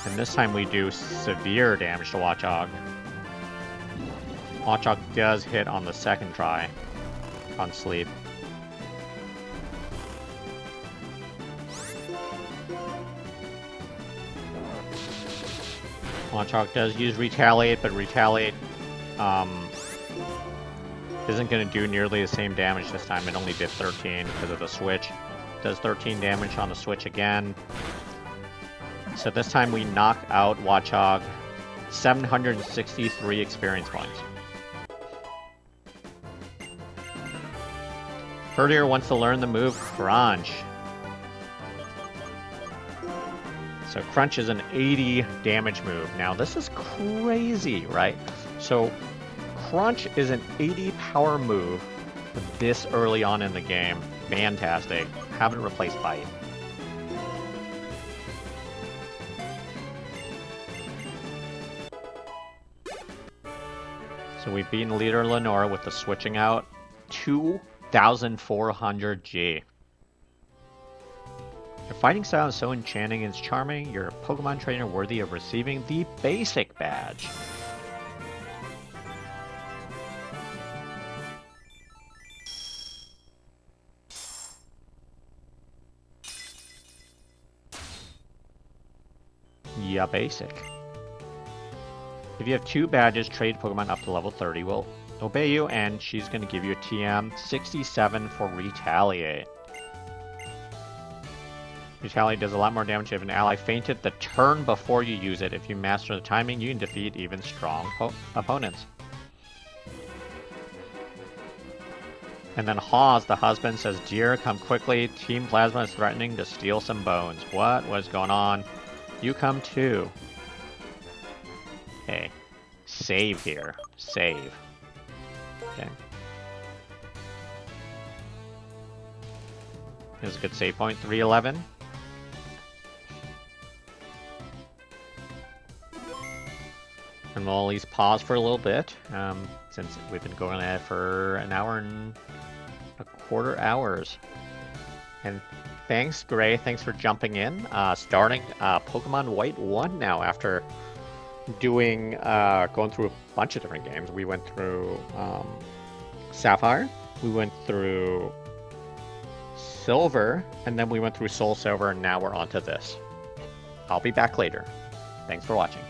And this time we do severe damage to Watchog. Watchog does hit on the second try. On sleep. Watchog does use Retaliate, but Retaliate isn't going to do nearly the same damage this time. It only did 13 because of the switch. Does 13 damage on the switch again. So this time we knock out Watchog. 763 experience points. Herdier wants to learn the move Crunch. So Crunch is an 80 damage move. Now this is crazy, right? So Crunch is an 80 power move this early on in the game. Fantastic. Have it replace Bite. So we've beaten leader Lenora with the switching out 2,400 G. Your fighting style is so enchanting and charming, you're a Pokemon trainer worthy of receiving the basic badge. Yeah, basic. If you have 2 badges, trade Pokemon up to level 30 will obey you, and she's going to give you a TM67 for Retaliate. Retaliate does a lot more damage if an ally fainted the turn before you use it. If you master the timing, you can defeat even strong opponents. And then Hawes, the husband, says, "Dear, come quickly. Team Plasma is threatening to steal some bones." What was going on? You come too. Okay. Save here. Save. Okay. Here's a good save point. 311. And we'll at least pause for a little bit, since we've been going at it for an hour and a quarter hours. And thanks, Gray. Thanks for jumping in. Starting Pokemon White 1 now after doing going through a bunch of different games. We went through Sapphire, we went through Silver, and then we went through Soul Silver, and now we're on to this. I'll be back later. Thanks for watching.